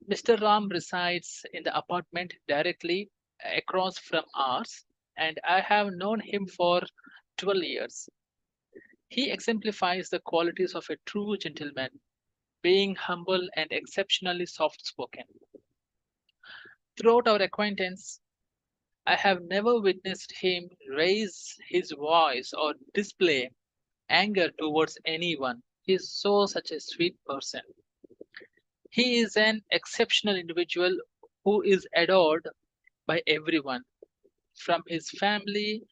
Mr. Ram resides in the apartment directly across from ours, and I have known him for 12 years. He exemplifies the qualities of a true gentleman, being humble and exceptionally soft spoken. Throughout our acquaintance, I have never witnessed him raise his voice or display anger towards anyone. He is such a sweet person. He is an exceptional individual who is adored by everyone, from his family,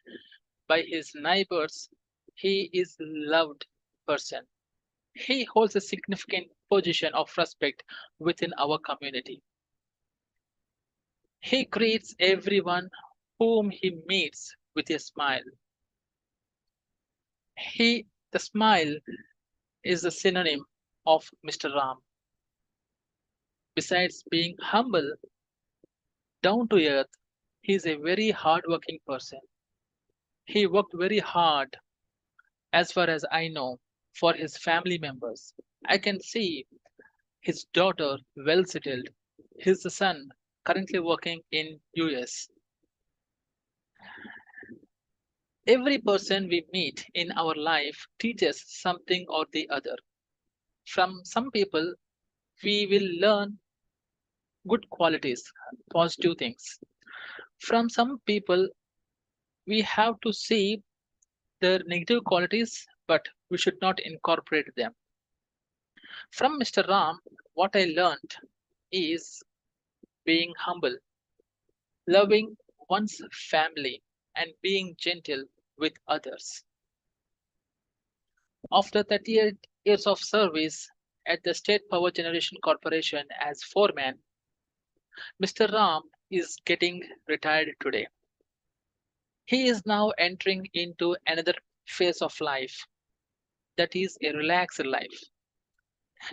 by his neighbors. He is loved person. He holds a significant position of respect within our community. He greets everyone whom he meets with a smile. The smile is a synonym of Mr. Ram. Besides being humble, down to earth, he is a very hardworking person. He worked very hard, as far as I know, for his family members. I can see his daughter well settled, his son currently working in US. Every person we meet in our life teaches something or the other. From some people, we will learn good qualities, positive things. From some people, we have to see their negative qualities, but we should not incorporate them. From Mr. Ram, what I learned is being humble, loving one's family, and being gentle with others. After 38 years of service at the State Power Generation Corporation as foreman, Mr. Ram is getting retired today. He is now entering into another phase of life, that is a relaxed life.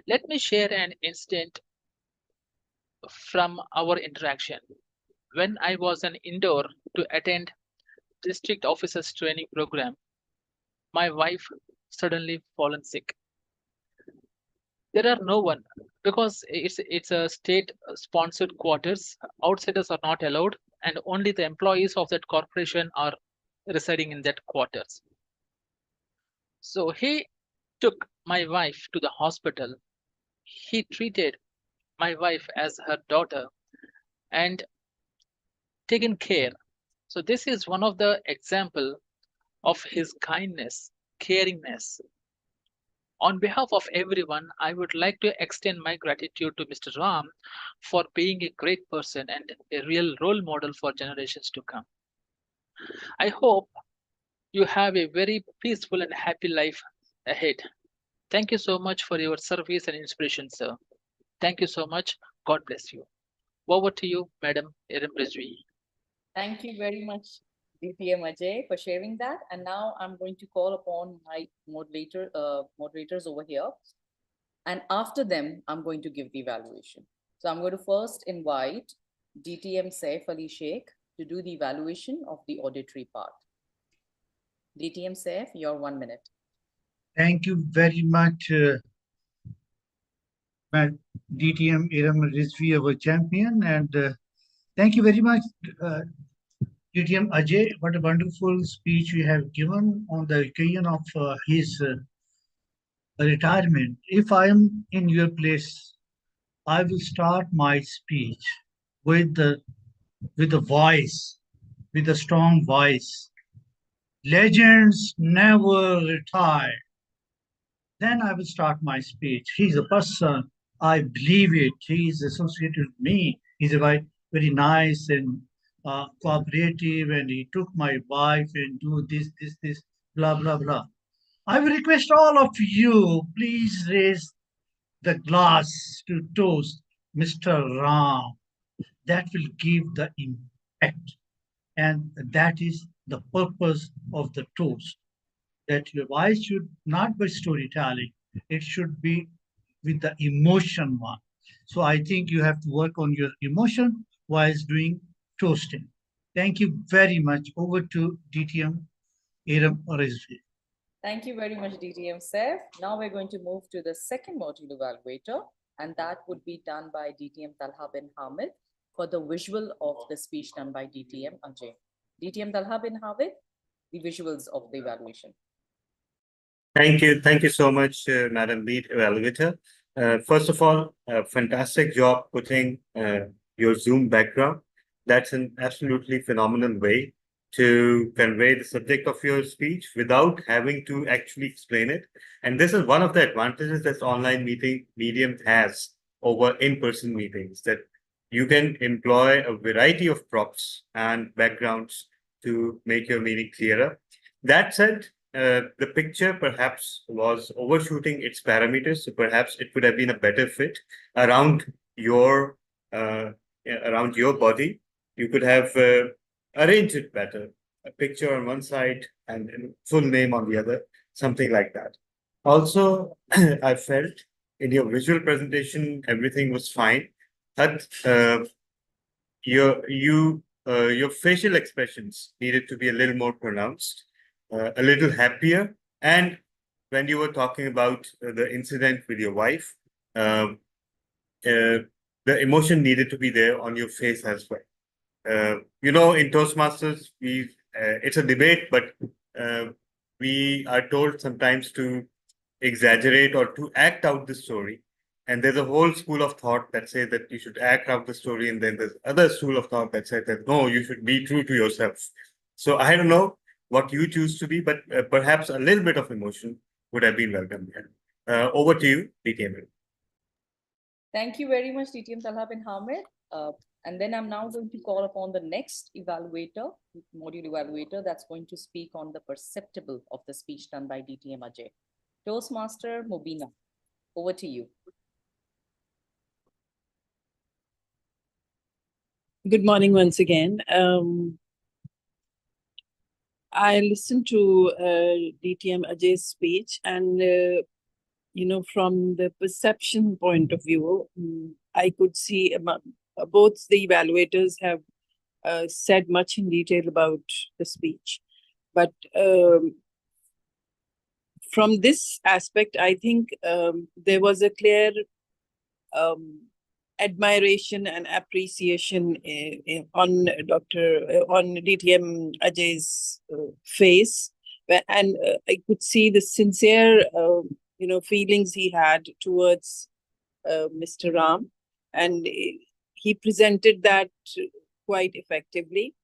Let me share an incident from our interaction. When I was an indoor to attend district officers training program, my wife suddenly fallen sick. There are no one because it's a state sponsored quarters. Outsiders are not allowed, and only the employees of that corporation are residing in that quarters. So he took my wife to the hospital. He treated my wife as her daughter and taken care. So this is one of the example of his kindness, caringness. On behalf of everyone, I would like to extend my gratitude to Mr. Ram for being a great person and a real role model for generations to come. I hope you have a very peaceful and happy life ahead. Thank you so much for your service and inspiration, sir. Thank you so much. God bless you. Over to you, Madam Iram Rizvi. Thank you very much, DTM Ajay, for sharing that. And now I'm going to call upon my moderators over here. And after them, I'm going to give the evaluation. So I'm going to first invite DTM Saif Ali Sheikh to do the evaluation of the auditory part. DTM Saif, your 1 minute. Thank you very much, DTM Iram Rizvi, our champion, and thank you very much, DTM Ajay. What a wonderful speech you have given on the occasion of his retirement. If I am in your place, I will start my speech with the voice, with a strong voice. Legends never retire. Then I will start my speech. He's a person, I believe it. He's associated with me. He's a very nice and cooperative, and he took my wife and do this, blah, blah, blah. I will request all of you, please raise the glass to toast Mr. Ram. That will give the impact. And that is the purpose of the toast. That your voice should not be storytelling, it should be with the emotion one. So I think you have to work on your emotion whilst doing toasting. Thank you very much. Over to DTM Aram Rizvi. Thank you very much, DTM Saif. Now we're going to move to the second module evaluator, and that would be done by DTM Talha bin Hamid for the visual of the speech done by DTM Ajay. DTM Talha bin Hamid, the visuals of the evaluation. Thank you. Thank you so much, Madam Lead Evaluator. First of all, fantastic job putting your Zoom background. That's an absolutely phenomenal way to convey the subject of your speech without having to actually explain it. And this is one of the advantages that online meeting medium has over in-person meetings, that you can employ a variety of props and backgrounds to make your meeting clearer. That said, the picture perhaps was overshooting its parameters, so perhaps it would have been a better fit around your body. You could have arranged it better. A picture on one side and full name on the other, something like that. Also, I felt in your visual presentation everything was fine, but your facial expressions needed to be a little more pronounced, a little happier. And when you were talking about the incident with your wife, the emotion needed to be there on your face as well. In Toastmasters, it's a debate, but we are told sometimes to exaggerate or to act out the story. And there's a whole school of thought that says that you should act out the story. And then there's other school of thought that says that, no, you should be true to yourself. So I don't know what you choose to be, but perhaps a little bit of emotion would have been welcome here. Over to you, DTM. Thank you very much, DTM Talha bin Hamid. And then I'm now going to call upon the next evaluator, module evaluator, that's going to speak on the perceptible of the speech done by DTM Ajay. Toastmaster Mubina, over to you. Good morning once again. I listened to DTM Ajay's speech, and from the perception point of view, I could see both the evaluators have said much in detail about the speech. But from this aspect, I think there was a clear admiration and appreciation on DTM Ajay's face, and I could see the sincere feelings he had towards Mr. Ram, and he presented that quite effectively.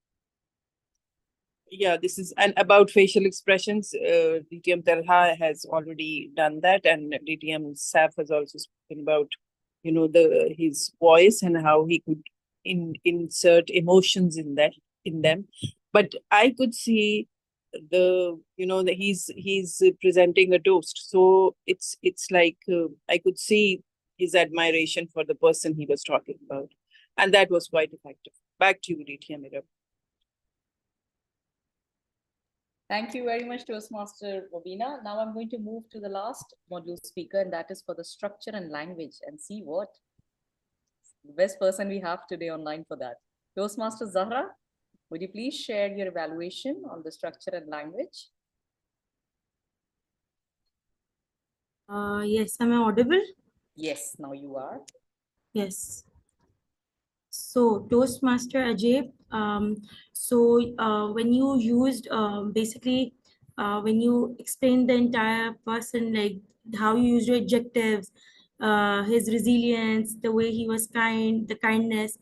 Yeah, this is about facial expressions. DTM Talha has already done that, and DTM Saif has also spoken about his voice and how he could insert emotions in them. But I could see that he's presenting a toast, so it's like I could see his admiration for the person he was talking about, and that was quite effective. Back to you, DTM. Thank you very much, Toastmaster Mubina. Now I'm going to move to the last module speaker, and that is for the structure and language. And see what? The best person we have today online for that. Toastmaster Zahra, would you please share your evaluation on the structure and language? Yes, am I audible? Yes, now you are. Yes. So Toastmaster Ajay, when you used basically when you explained the entire person, like how you used your adjectives, his resilience, the way he was kind, the kindness,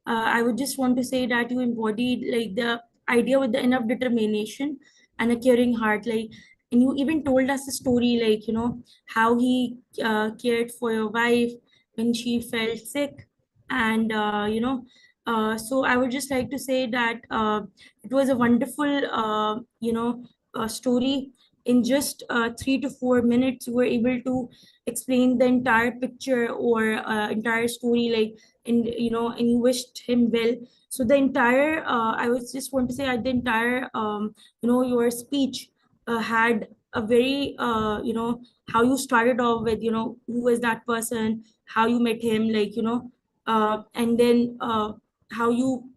I would just want to say that you embodied like the idea with the enough determination and a caring heart. Like and you even told us a story, like, how he cared for your wife when she felt sick. And so I would just like to say that it was a wonderful story. In just 3 to 4 minutes you were able to explain the entire picture or entire story, like, and you wished him well. So the entire I was just want to say the entire your speech had a very how you started off with, who was that person, how you met him, like, and then how you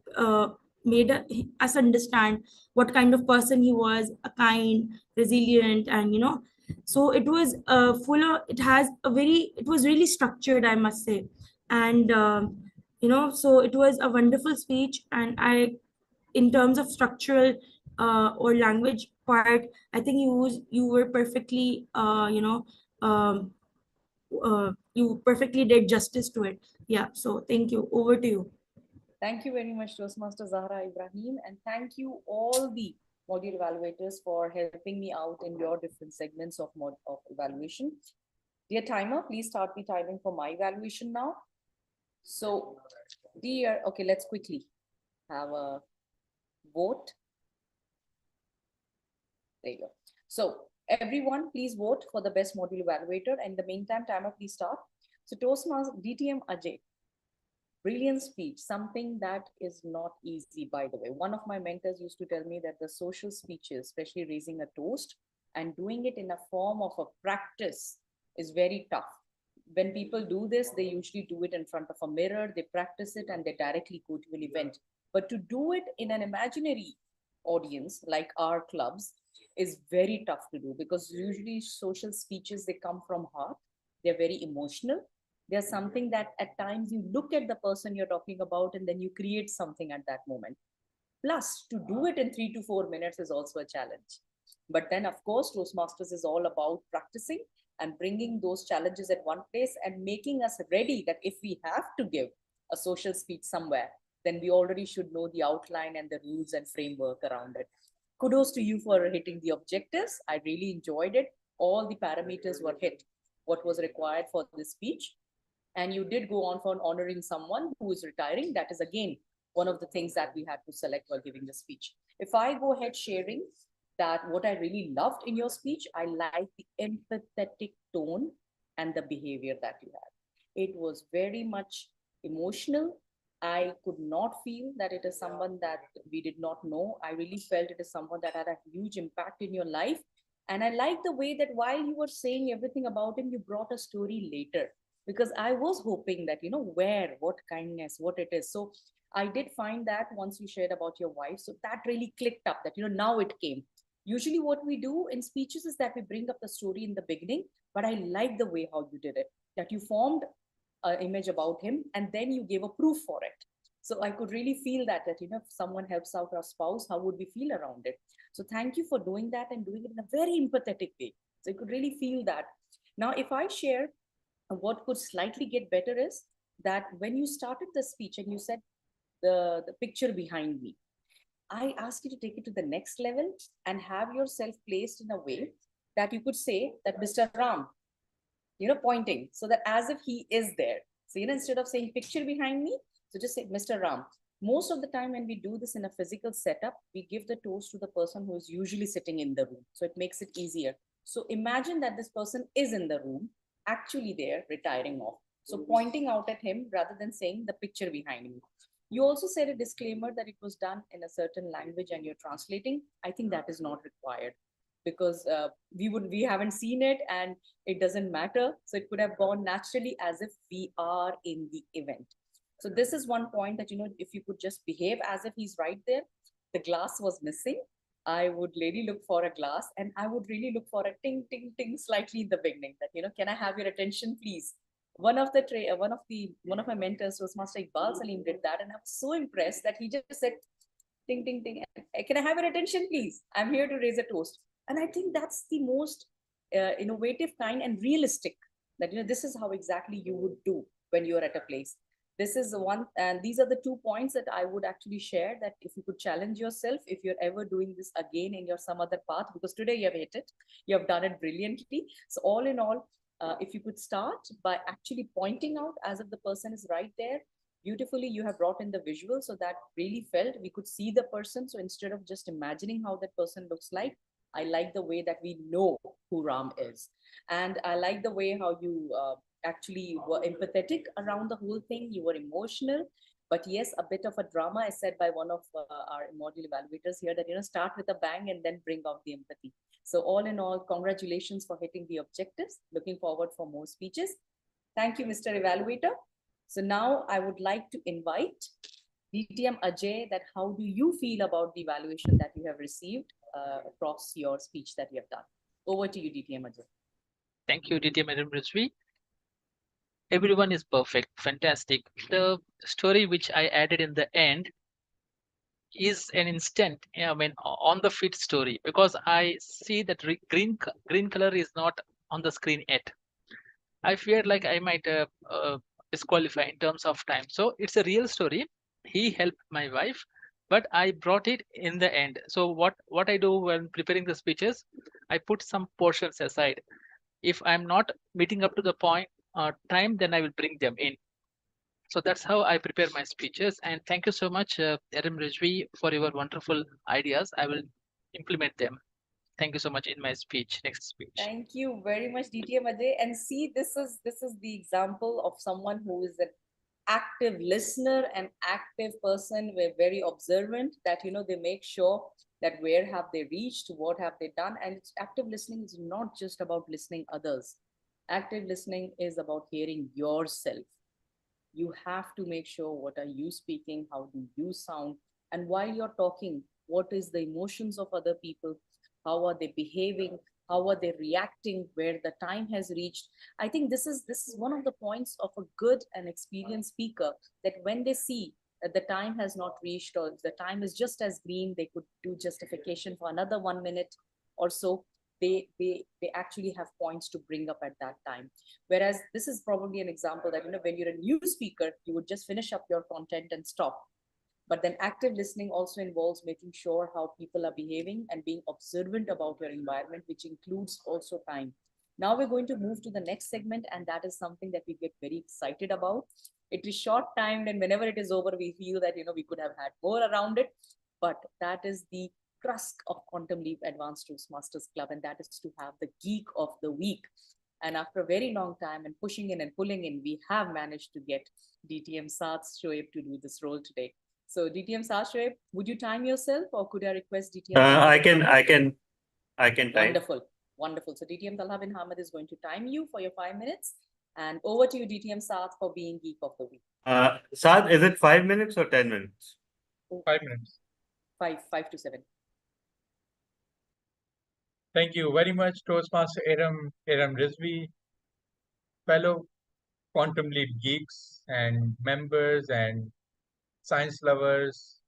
made us understand what kind of person he was, a kind, resilient, and so it was full of, it was really structured, I must say. And so it was a wonderful speech. And in terms of structural or language part, I think you were perfectly you perfectly did justice to it. Yeah, so thank you. Over to you. Thank you very much, Toastmaster Zahra Ibrahim, and thank you all the module evaluators for helping me out in your different segments of evaluation. Dear timer, please start the timing for my evaluation now. So, okay, let's quickly have a vote. There you go. So, everyone, please vote for the best module evaluator. And in the meantime, timer, please start. So, Toastmaster DTM Ajay, brilliant speech, something that is not easy, by the way. One of my mentors used to tell me that the social speeches, especially raising a toast and doing it in a form of a practice, is very tough. When people do this, they usually do it in front of a mirror, they practice it, and they directly go to an event. But to do it in an imaginary audience like our clubs is very tough to do, because usually social speeches, they come from heart, they're very emotional. There's something that at times you look at the person you're talking about and then you create something at that moment. Plus, to do it in 3 to 4 minutes is also a challenge. But then, of course, Toastmasters is all about practicing and bringing those challenges at one place and making us ready that if we have to give a social speech somewhere, then we already should know the outline and the rules and framework around it. Kudos to you for hitting the objectives. I really enjoyed it. All the parameters were hit, what was required for the speech. And you did go on for honoring someone who is retiring. That is, again, one of the things that we had to select while giving the speech. If I go ahead sharing that what I really loved in your speech, I like the empathetic tone and the behavior that you had. It was very much emotional. I could not feel that it is someone that we did not know. I really felt it is someone that had a huge impact in your life. And I like the way that while you were saying everything about him, you brought a story later, because I was hoping that, where, what kindness, what it is. So I did find that once you shared about your wife, so that really clicked up that, now it came. Usually what we do in speeches is that we bring up the story in the beginning, but I like the way how you did it, that you formed an image about him and then you gave a proof for it. So I could really feel that, if someone helps out our spouse, how would we feel around it? So thank you for doing that and doing it in a very empathetic way. So you could really feel that. Now, if I share what could slightly get better is that when you started the speech and you said the picture behind me, I ask you to take it to the next level and have yourself placed in a way that you could say that Mr. Ram, pointing, so that as if he is there. So, instead of saying picture behind me, so just say Mr. Ram. Most of the time when we do this in a physical setup, we give the toast to the person who is usually sitting in the room. So it makes it easier. So imagine that this person is in the room, actually there, retiring off. So pointing out at him rather than saying the picture behind me. You also said a disclaimer that it was done in a certain language and you're translating. I think that is not required, because we haven't seen it and it doesn't matter. So it could have gone naturally as if we are in the event. So this is one point that, if you could just behave as if he's right there. The glass was missing. I would really look for a glass, and I would really look for a ting, ting, ting slightly in the beginning that, can I have your attention, please? One of my mentors was Master Iqbal Salim did that. And I was so impressed that he just said, ting, ting, ting. Can I have your attention, please? I'm here to raise a toast. And I think that's the most innovative kind and realistic that, this is how exactly you would do when you're at a place. this is the one, and these are the 2 points that I would actually share, that if you could challenge yourself, if you're ever doing this again in your some other path, because today you have hit it, you have done it brilliantly. So all in all, if you could start by actually pointing out as if the person is right there, beautifully you have brought in the visual, so that really felt we could see the person. So instead of just imagining how that person looks like, I like the way that we know who Ram is. And I like the way how you actually were empathetic around the whole thing. You were emotional, but yes, a bit of a drama is said by one of our module evaluators here, that, start with a bang and then bring out the empathy. So all in all, congratulations for hitting the objectives. Looking forward for more speeches. Thank you, Mr. Evaluator. So now I would like to invite DTM Ajay, that how do you feel about the evaluation that you have received across your speech that you have done? Over to you, DTM Ajay. Thank you, DTM Madam Rizvi. Everyone is perfect, fantastic. The story which I added in the end is an instant, on the fit story, because I see that green color is not on the screen yet. I feared like I might disqualify in terms of time. So it's a real story. He helped my wife, but I brought it in the end. So what I do when preparing the speeches, I put some portions aside. If I'm not meeting up to the point time, then I will bring them in. So that's how I prepare my speeches. And thank you so much, Erim Rijvi, for your wonderful ideas. I will implement them. Thank you so much in my speech. Next speech. Thank you very much, DTM Ajay. And see, this is the example of someone who is an active listener and active person. We're very observant, that they make sure that where have they reached, what have they done. And active listening is not just about listening others. Active listening is about hearing yourself. You have to make sure what are you speaking, how do you sound, and while you're talking, what is the emotions of other people, how are they behaving, how are they reacting, where the time has reached. I think this is one of the points of a good and experienced speaker, that when they see that the time has not reached, or the time is just as green, they could do justification for another 1 minute or so. They actually have points to bring up at that time. Whereas this is probably an example that, when you're a new speaker, you would just finish up your content and stop. But then active listening also involves making sure how people are behaving and being observant about your environment, which includes also time. Now we're going to move to the next segment, and that is something that we get very excited about. It is short timed, and whenever it is over, we feel that, we could have had more around it. But that is the trust of Quantum Leap Advanced Toastmasters Club, and that is to have the Geek of the Week. And after a very long time and pushing in and pulling in, we have managed to get DTM Saad Shoaib to do this role today. So DTM Saad Shoaib, would you time yourself, or could I request DTM? I can time. Wonderful, wonderful. So DTM Talha bin Hamad is going to time you for your 5 minutes. And over to you, DTM Saad, for being Geek of the Week. Saad, is it 5 minutes or 10 minutes? 5 minutes. 5 to 7. Thank you very much, Toastmaster Eram Rizvi, fellow Quantum Leap geeks and members and science lovers.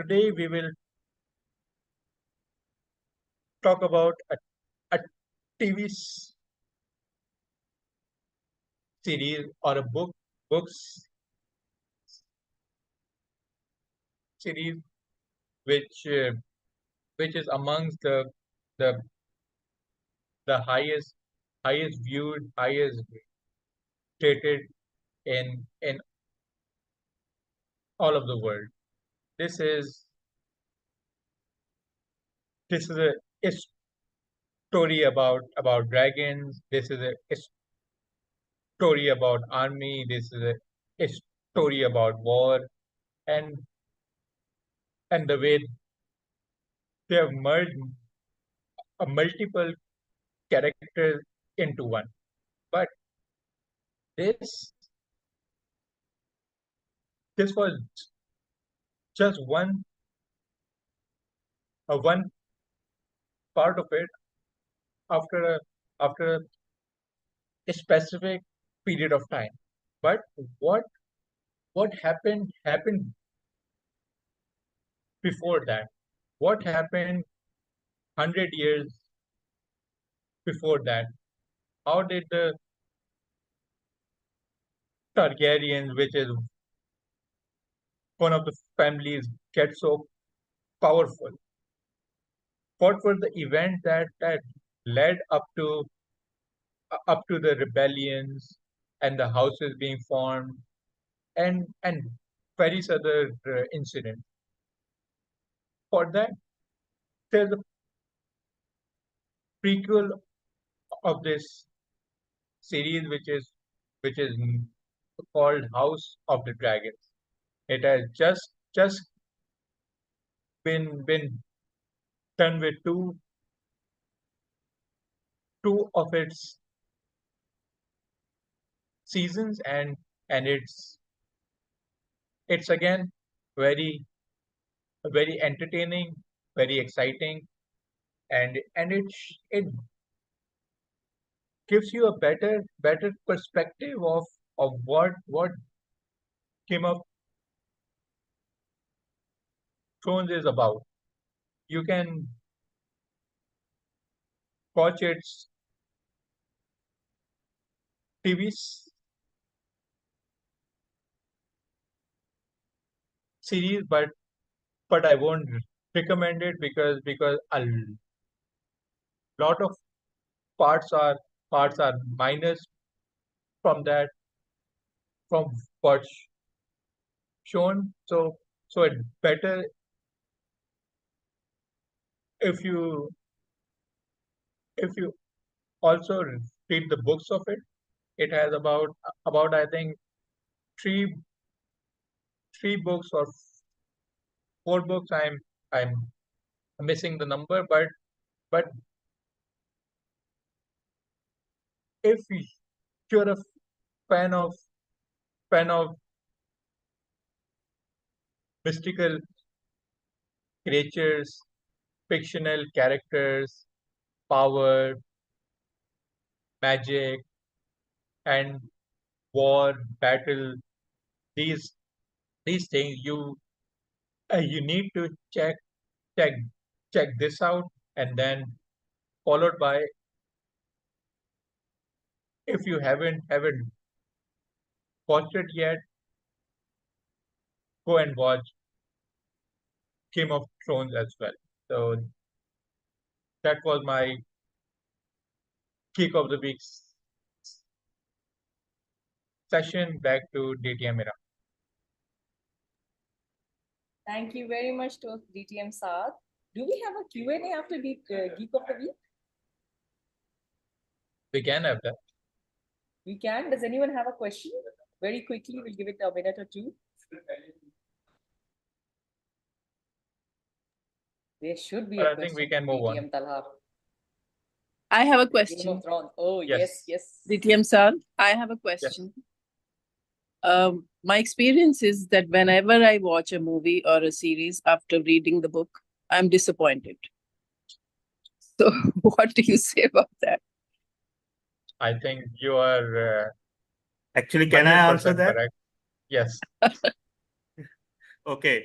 Today we will talk about a TV series or a books series which is amongst the the highest viewed, highest rated in all of the world. This is a story about dragons. This is a story about army. This is a story about war, and the way they have merged a multiple characters into one. But this this was just one part of it after after a specific period of time. But what happened before that? What happened 100 years before that? How did Targaryens, which is one of the families, get so powerful. What were the events that led up to the rebellions and the houses being formed and various other incidents? For that, there's a prequel of this series, which is called House of the Dragons. It has just been done with two of its seasons, and it's again very very entertaining, very exciting, and it gives you a better perspective of what Game of Thrones is about. You can watch its TV series, but I won't recommend it because a lot of parts are parts are minus from that from what's shown. So it's better if you also read the books of it. It has about I think three three books or four books. I'm missing the number, but if you're a fan of fan of mystical creatures, fictional characters, power, magic, and war, battle, these these things, you need to check check this out, and then followed by, if you haven't watched it yet, go and watch Game of Thrones as well. So that was my kick of the week session. Back to DTM era. Thank you very much to DTM Saad. Do we have a Q&A after Geek of the Week? We can have that. We can. Does anyone have a question? Very quickly, we'll give it a minute or two. There should be But a I question. think we can move on. DTM Talha. I have a Game question. of Thrones. Oh, Yes. yes. DTM sir, I have a question. My experience is that whenever I watch a movie or a series after reading the book, I'm disappointed. So, what do you say about that? I think you are Actually, can I 100% answer that? correct. Yes. Okay.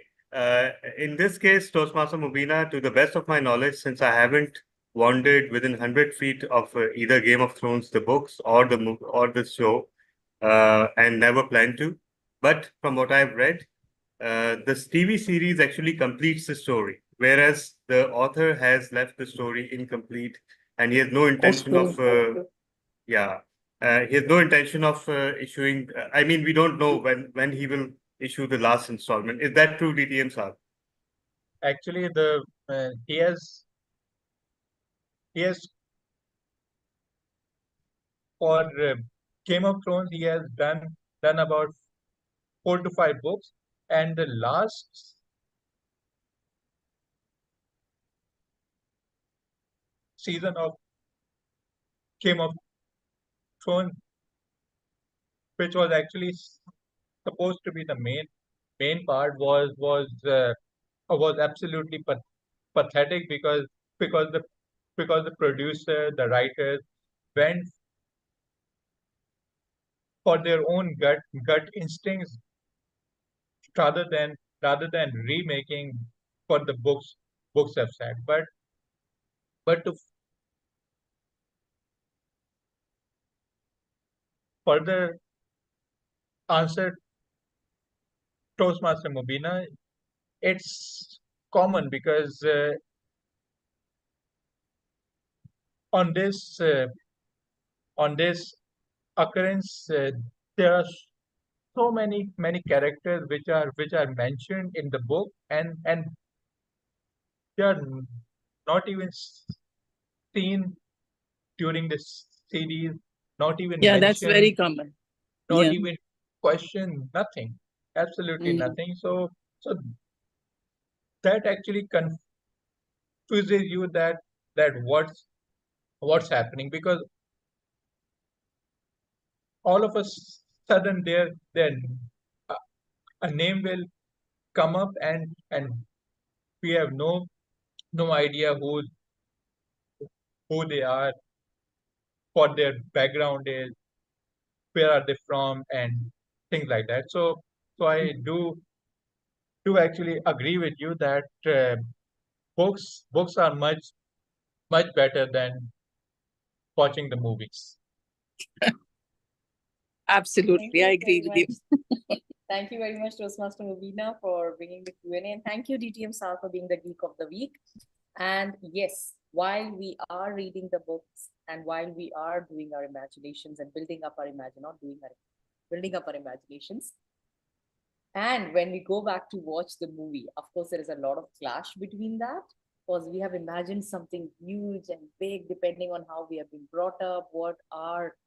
In this case, Toastmaster Mubina, to the best of my knowledge, since I haven't wandered within 100 feet of either Game of Thrones, the books, or the show, and never plan to. But from what I've read, this TV series actually completes the story, whereas the author has left the story incomplete, and he has no intention of, he has no intention of issuing. I mean, we don't know when he will issue the last installment. Is that true, DTM sir? Actually, he has for Game of Thrones, he has done about 4 to 5 books, and the last season of Game of Thrones, which was actually supposed to be the main part, was absolutely pathetic because the because the producer, the writers went for their own gut instincts rather than remaking what the books have said. But to further answer Toastmaster Mobina, it's common because on this occurrence, there are so many characters which are mentioned in the book, and they are not even seen during this series, not even Yeah, that's very mentioned, common. not Yeah. even questioned, nothing, absolutely Mhm. nothing. So that actually confuses you that what's happening, because all of a sudden there a, a name will come up, and we have no idea who they are, what their background is, where are they from, and things like that. So I do actually agree with you that books are much better than watching the movies. Absolutely, I agree with you. Thank you very much, Toastmaster Mobina, for bringing the Q&A. And thank you, DTM Sal, for being the Geek of the Week. And yes, while we are reading the books and while we are doing our imaginations and building up our building up our imaginations, and when we go back to watch the movie, of course, there is a lot of clash between that, because we have imagined something huge and big depending on how we have been brought up, what our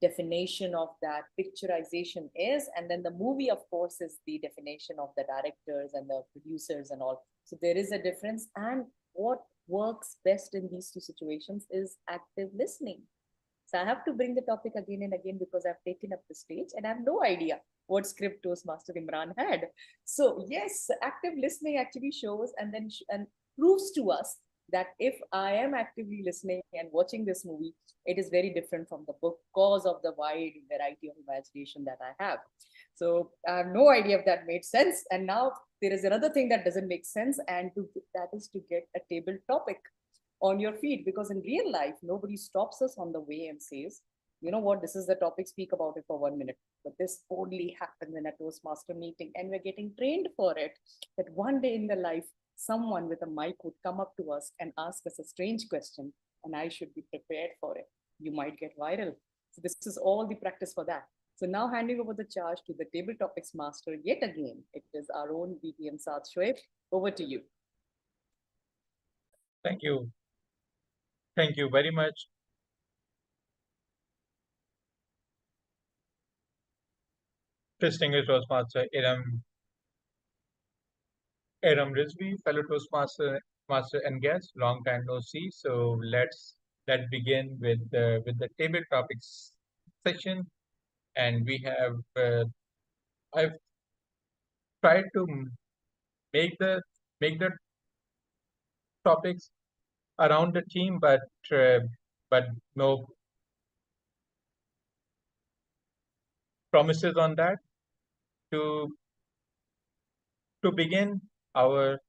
definition of that picturization is. And then the movie, of course, is the definition of the directors and the producers and all. So there is a difference. And what works best in these two situations is active listening. So I have to bring the topic again and again because I've taken up the stage and I have no idea what script Toastmaster Imran had. So yes, active listening actually shows and proves to us that if I am actively listening and watching this movie, it is very different from the book because of the wide variety of imagination that I have. So I have no idea if that made sense. And now there is another thing that doesn't make sense, and that is to get a table topic on your feed, because in real life nobody stops us on the way and says, you know what, this is the topic, speak about it for 1 minute. But this only happens in a Toastmaster meeting, and we're getting trained for it, that one day in the life someone with a mic would come up to us and ask us a strange question, and I should be prepared for it. You might get viral. So this is all the practice for that. So now handing over the charge to the table topics master yet again, it is our own BTM Saad Shoaib. Over to you. Thank you. Thank you very much. Distinguished Toastmaster Aram Rizvi, fellow Toastmaster and guest, long time no see. So let's begin with the table topics session, and we have I've tried to make the make the topics around the team, but no promises on that. To begin, our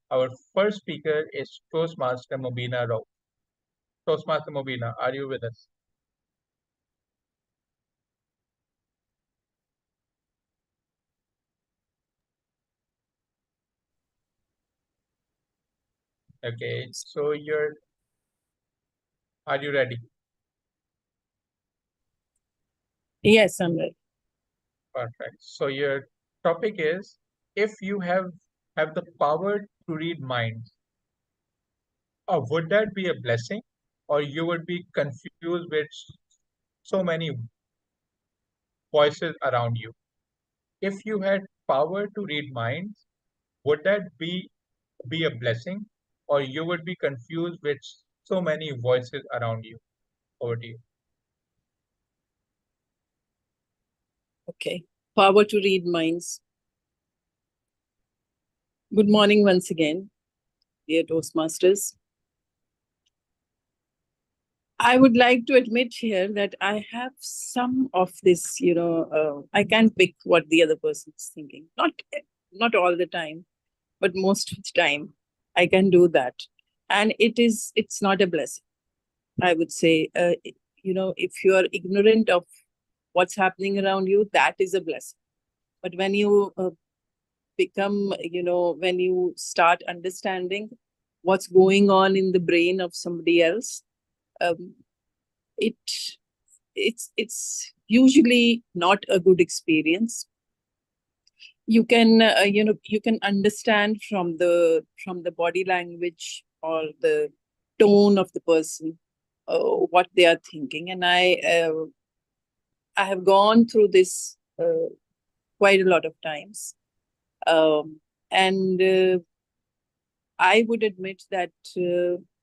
first speaker is Toastmaster Mobina Rao. Toastmaster Mobina, are you with us? Okay, so are you ready? Yes, I'm ready. Perfect. So your topic is, if you have the power to read minds, would that be a blessing, or you would be confused with so many voices around you? If you had power to read minds, would that be a blessing, or you would be confused with so many voices around you? Over to you. Okay. Power to read minds. Good morning once again, dear Toastmasters. I would like to admit here that I have some of this, I can pick what the other person is thinking. Not all the time, but most of the time I can do that. And it's not a blessing. I would say, if you are ignorant of what's happening around you, that is a blessing. But when you become, when you start understanding what's going on in the brain of somebody else, um, it it's usually not a good experience. You can you can understand from the body language or the tone of the person what they are thinking. And I have gone through this quite a lot of times, and I would admit that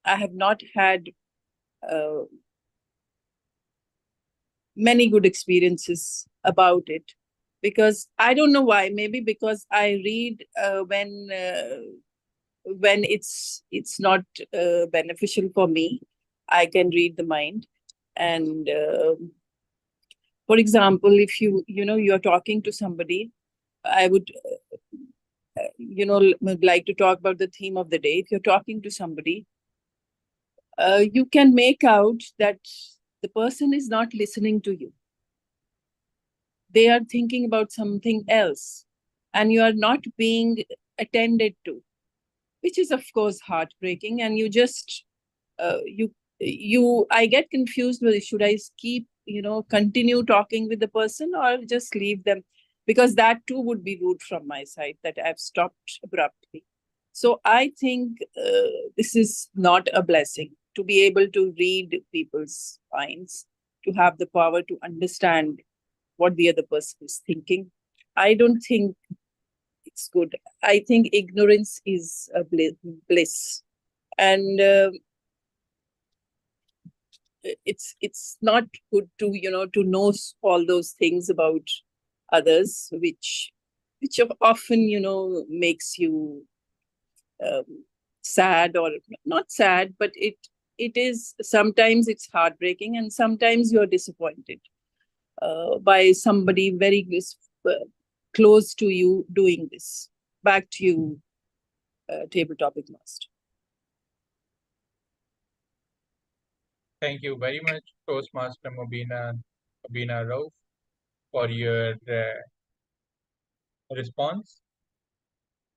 I have not had uh, many good experiences about it, because I don't know why. Maybe because I read when it's not beneficial for me. I can read the mind. And for example, if you're talking to somebody, I would like to talk about the theme of the day. If you're talking to somebody, you can make out that the person is not listening to you. They are thinking about something else, and you are not being attended to, which is of course heartbreaking. And you just you I get confused whether should I keep continue talking with the person or just leave them, because that too would be rude from my side, that I've stopped abruptly. So I think this is not a blessing to be able to read people's minds, to have the power to understand what the other person is thinking. I don't think it's good. I think ignorance is a bliss. And it's not good to to know all those things about others, which often makes you sad, or not sad, but it is sometimes it's heartbreaking, and sometimes you're disappointed by somebody very close to you doing this. Back to you, table topic master. Thank you very much, Toastmaster Mobina Rauf, for your response.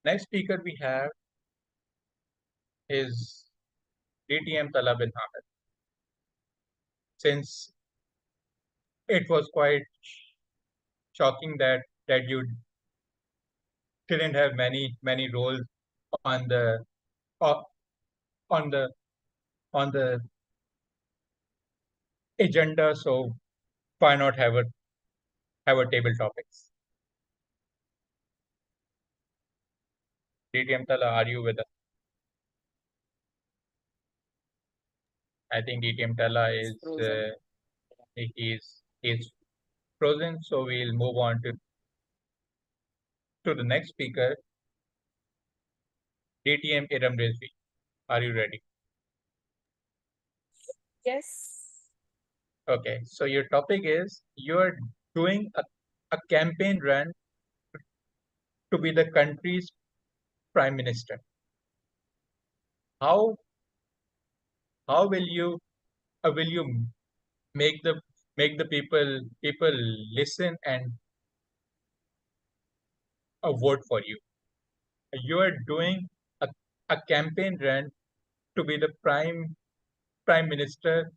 Next speaker we have is DTM Talab bin Hamid. Since it was quite shocking that you didn't have many roles on the o- on the on the agenda, so why not have a table topics? DTM Tala, are you with us? I think DTM Tala is frozen. he's frozen, so we'll move on to the next speaker, DTM Iram Rizvi. Are you ready? Yes. Okay, so your topic is you're doing a campaign run to be the country's prime minister. How how will you make the people listen and vote for you? You are doing a campaign run to be the prime minister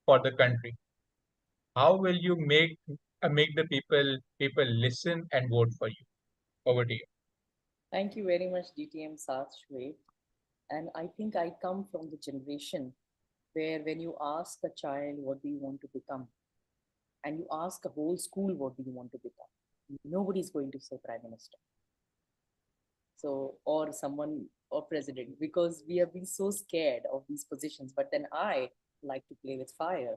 for the country. How will you make the people listen and vote for you? Over to you. Thank you very much, DTM Saath Shwet. And I think I come from the generation where when you ask a child, what do you want to become? And you ask a whole school, what do you want to become? Nobody's going to say prime minister. So, or someone, or president, because we have been so scared of these positions. But then I like to play with fire.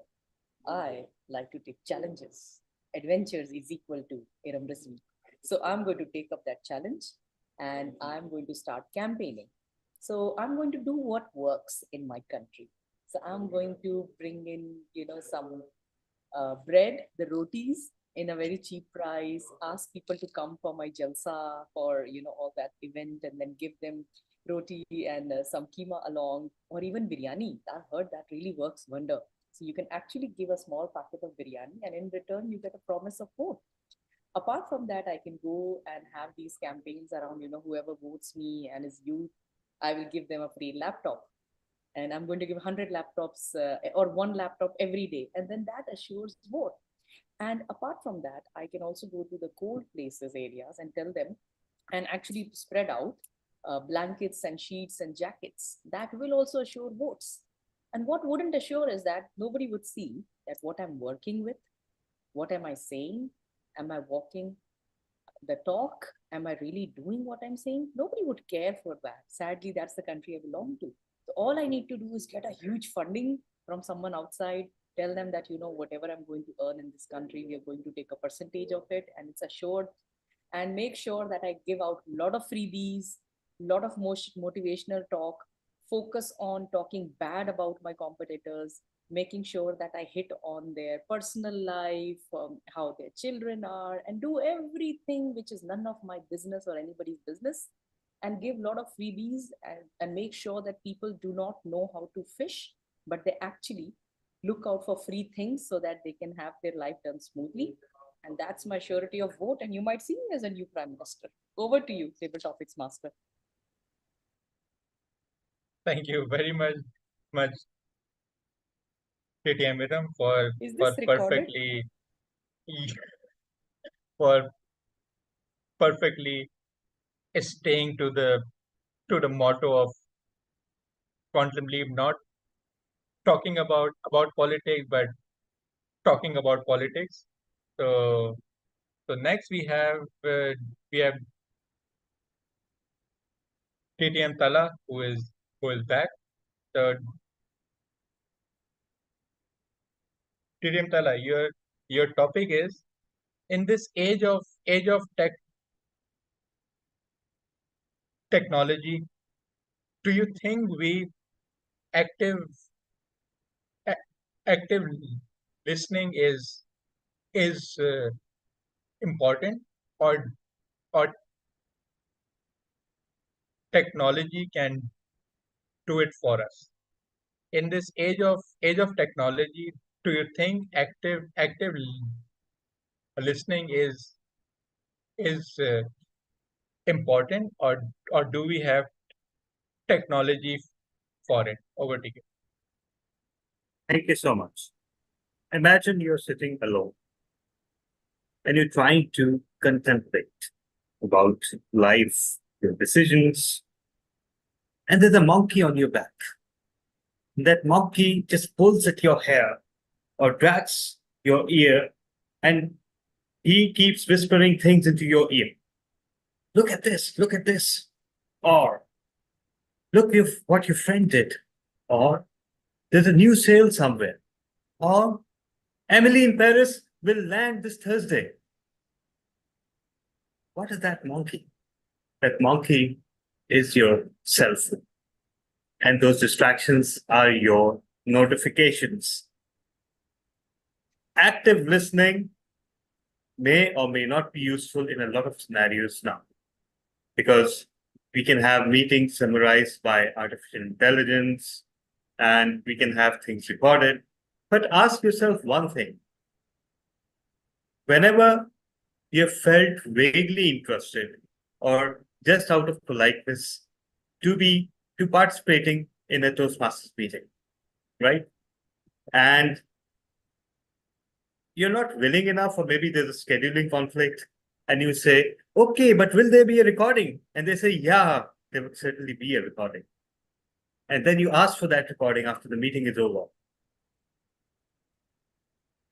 I like to take challenges. Adventures is equal to Iram Rizvi. So I'm going to take up that challenge and I'm going to start campaigning. So I'm going to do what works in my country. So I'm going to bring in, some bread, the rotis, in a very cheap price, ask people to come for my jalsa, for, all that event, and then give them roti and some keema along, or even biryani. I heard that really works wonder. So you can actually give a small packet of biryani, and in return, you get a promise of food. Apart from that, I can go and have these campaigns around, whoever votes me and is youth, I will give them a free laptop. And I'm going to give 100 laptops or one laptop every day. And then that assures vote. And apart from that, I can also go to the cold places areas and tell them and actually spread out blankets and sheets and jackets. That will also assure votes. And what wouldn't assure is that nobody would see that what I'm working with, what am I saying? Am I walking the talk? Am I really doing what I'm saying? Nobody would care for that. Sadly, that's the country I belong to. So all I need to do is get a huge funding from someone outside, tell them that, whatever I'm going to earn in this country, we are going to take a percentage of it and it's assured, and make sure that I give out a lot of freebies, a lot of motivational talk, focus on talking bad about my competitors, making sure that I hit on their personal life, how their children are, and do everything which is none of my business or anybody's business, and give a lot of freebies and make sure that people do not know how to fish, but they actually look out for free things so that they can have their life done smoothly. And that's my surety of vote. And you might see me as a new prime minister. Over to you, Table Topics Master. Thank you very much, KTM Idam, for recorded? for perfectly staying to the motto of Quantum Leap, not talking about politics, but talking about politics. So next we have KTM Tala, who is back. So KTM Tala, your topic is, in this age of technology, do you think active active listening is important, or or technology can do it for us? In this age of technology, do you think active listening is important, or do we have technology for it? Over to you. Thank you so much. Imagine you're sitting alone and you're trying to contemplate about life, your decisions, and there's a monkey on your back. That monkey just pulls at your hair or drags your ear, and he keeps whispering things into your ear. Look at this, look at this. Or, look what your friend did. Or, there's a new sale somewhere. Or, Emily in Paris will land this Thursday. What is that monkey? That monkey is your cell phone. And those distractions are your notifications. Active listening may or may not be useful in a lot of scenarios now, because we can have meetings summarized by artificial intelligence and we can have things recorded. But ask yourself one thing. Whenever you felt vaguely interested or just out of politeness to participating in a Toastmasters meeting, right? And you're not willing enough, or maybe there's a scheduling conflict, and you say, okay, but will there be a recording? And they say, yeah, there would certainly be a recording. And then you ask for that recording after the meeting is over.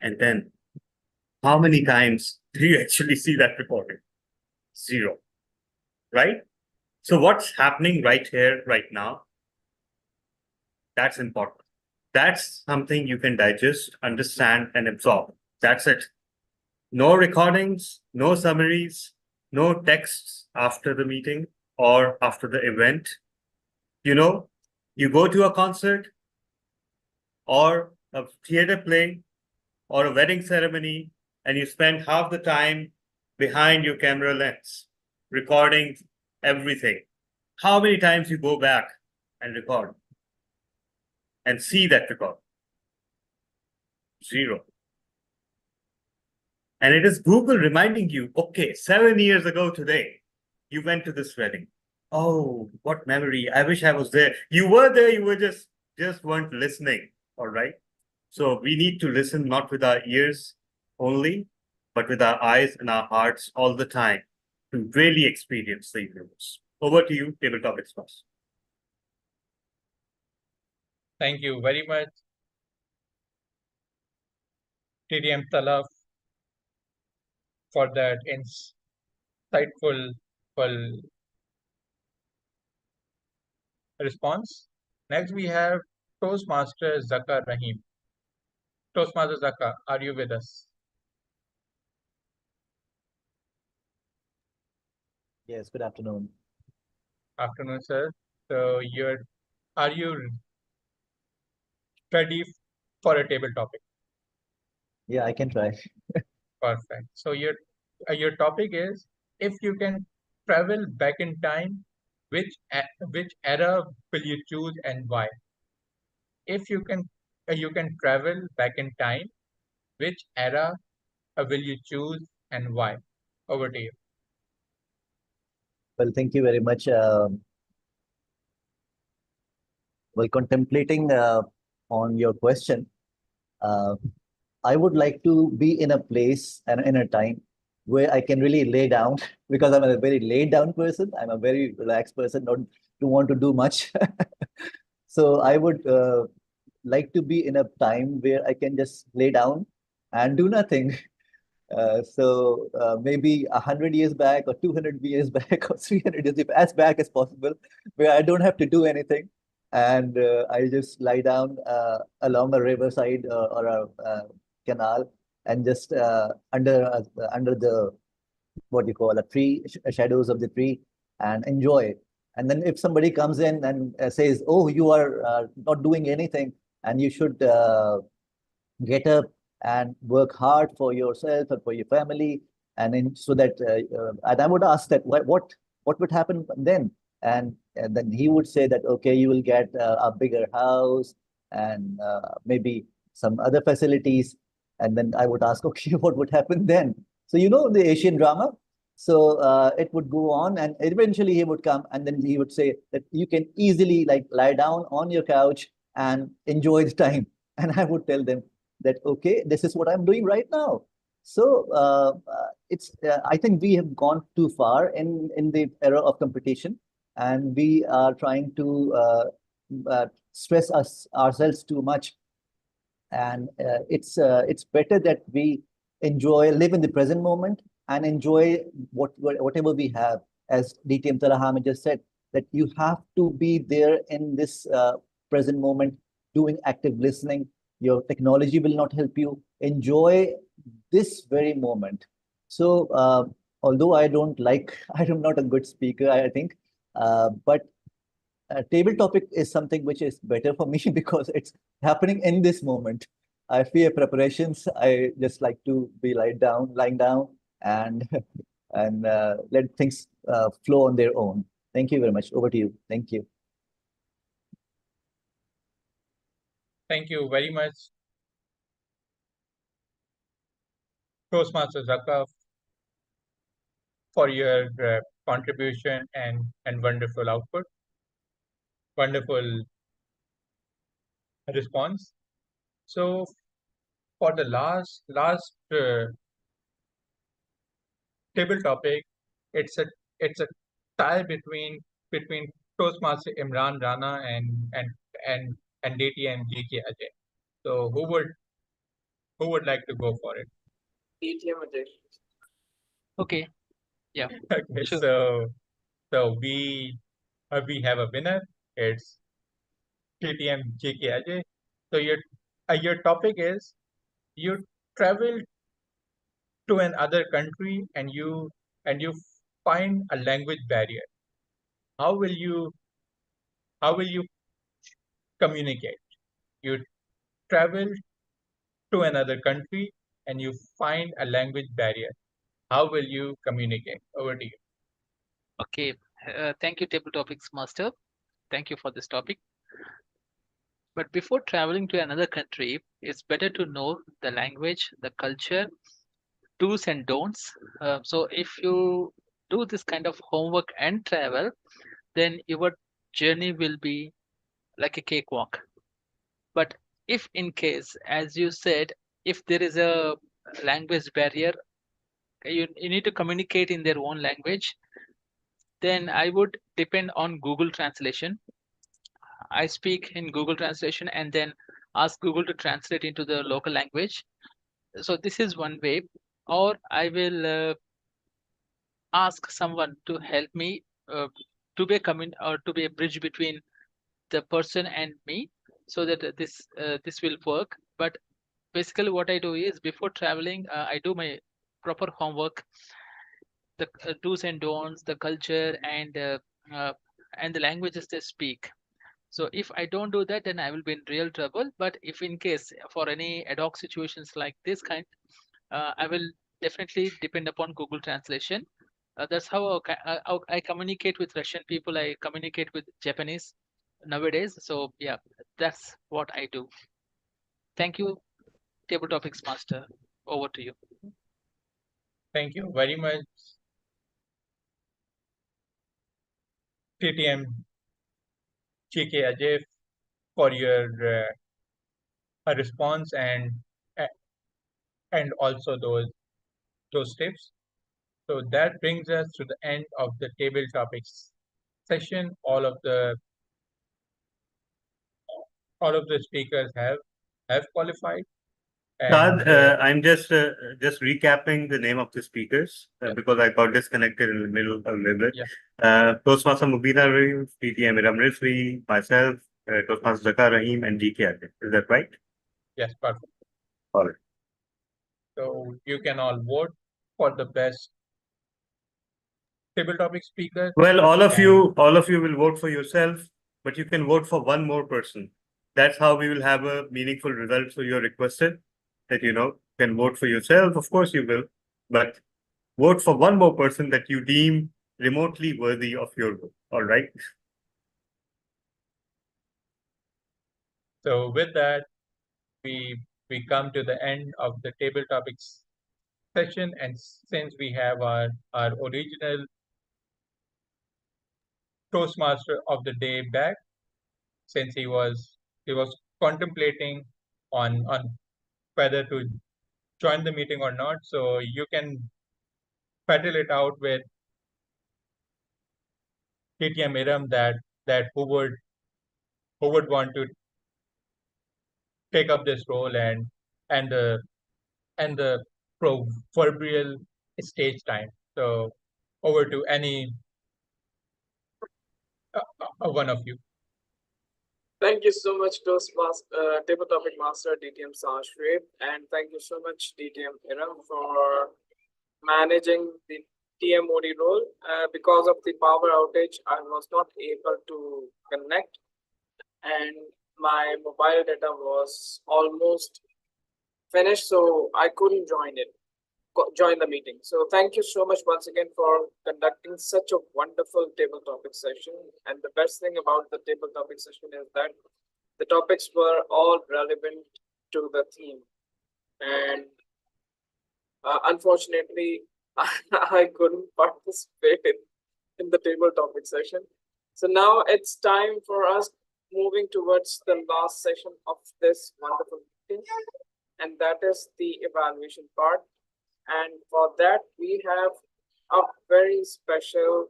And then how many times do you actually see that recording? 0, right? So what's happening right here, right now? That's important. That's something you can digest, understand, and absorb. That's it. No recordings, no summaries, no texts after the meeting or after the event. You go to a concert or a theater play or a wedding ceremony, and you spend half the time behind your camera lens, recording everything. How many times you go back and record and see that record? 0. And it is Google reminding you, okay, 7 years ago today, you went to this wedding. Oh, what memory. I wish I was there. You were there, you were just weren't listening. All right. So we need to listen not with our ears only, but with our eyes and our hearts all the time to really experience the universe. Over to you, Tabletop Express. Thank you very much, TDM Talaf, for that insightful response. Next, we have Toastmaster Zaka Rahim. Toastmaster Zaka, are you with us? Yes, good afternoon. Afternoon, sir. So are you ready for a table topic? Yeah, I can try. Perfect. So your topic is, if you can travel back in time, which era will you choose and why? If you can travel back in time, which era will you choose and why? Over to you. Well, thank you very much. Well, contemplating on your question, uh, I would like to be in a place and in a time where I can really lay down because I'm a very laid down person. I'm a very relaxed person, not to want to do much. So I would like to be in a time where I can just lay down and do nothing. So maybe 100 years back or 200 years back or 300 years, if as back as possible, where I don't have to do anything, and I just lie down along a riverside or a canal, and just under the what you call a tree, shadows of the tree, and enjoy. And then if somebody comes in and says, "Oh, you are not doing anything, and you should." Get up and work hard for yourself and for your family, so that and I would ask that what would happen then, and then he would say that, okay, you will get a bigger house and maybe some other facilities. And then I would ask, okay, what would happen then? So the Asian drama. So it would go on, and eventually he would come, and then he would say that you can easily like lie down on your couch and enjoy the time. And I would tell them that, okay, this is what I'm doing right now. So it's I think we have gone too far in the era of competition, and we are trying to stress ourselves too much. And it's better that we live in the present moment, and enjoy whatever we have. As DTM Talahami just said, that you have to be there in this present moment, doing active listening. Your technology will not help you enjoy this very moment. So although I don't like, I'm not a good speaker, I think, but table topic is something which is better for me because it's happening in this moment. I fear preparations. I just like to be lying down, and and let things flow on their own. Thank you very much. Over to you. Thank you. Thank you very much, Toastmaster Zaka, for your contribution and wonderful output, wonderful response. So for the last table topic, it's a tie between Toastmaster Imran Rana and DTM JK Ajay. So who would like to go for it? DTM Ajay. Okay. Yeah. Okay, Sure. so we have a winner. It's DTM JK Ajay. So your topic is, you travel to another country and you find a language barrier. How will you communicate? You travel to another country and you find a language barrier. How will you communicate? Over to you. Okay. Thank you, Table Topics Master. Thank you for this topic. But before traveling to another country, it's better to know the language, the culture, do's and don'ts. So if you do this kind of homework and travel, then your journey will be like a cakewalk. But if in case, as you said, if there is a language barrier, you need to communicate in their own language, then I would depend on Google Translation. I speak in Google Translation and then ask Google to translate into the local language. So this is one way. Or I will ask someone to help me to be a or to be a bridge between the person and me, so that this will work. But basically, what I do is before traveling, I do my proper homework, the do's and don'ts, the culture, uh, and the languages they speak. So if I don't do that, then I will be in real trouble. But if in case for any ad hoc situations like this kind, I will definitely depend upon Google Translation. That's how I communicate with Russian people. I communicate with Japanese nowadays. So yeah, that's what I do. Thank you, Table Topics Master. Over to you. Thank you very much, TTM Chike Ajay, for your response and also those tips. So that brings us to the end of the table topics session. All of the speakers have qualified. And Tad, I'm just recapping the name of the speakers Yeah. because I got disconnected in the middle a little bit. Yeah. Toastmaster Mubina Rahim, PTM Iram Rizvi, myself, Toastmaster Zakar Rahim, and DK Ajay. Is that right? Yes, perfect. All right. So you can all vote for the best table topic speaker. Well, all of And- you will vote for yourself, but you can vote for one more person. That's how we will have a meaningful result. So you're requested that can vote for yourself. Of course you will, but vote for one more person that you deem remotely worthy of your vote. All right. So with that, we come to the end of the table topics session, and since we have our original Toastmaster of the day back, since he was contemplating on whether to join the meeting or not, so you can battle it out with TTM Iram that who would want to take up this role and the and the proverbial stage time. So over to any one of you. Thank you so much, Table Topic Master DTM Sashweb, and thank you so much, DTM Iram, for managing the TMOD role. Because of the power outage, I was not able to connect, and my mobile data was almost finished, so I couldn't join the meeting. So thank you so much once again for conducting such a wonderful table topic session. And the best thing about the table topic session is that the topics were all relevant to the theme. And unfortunately, I couldn't participate in the table topic session. So now it's time for us moving towards the last session of this wonderful meeting, and that is the evaluation part. And for that, we have a very special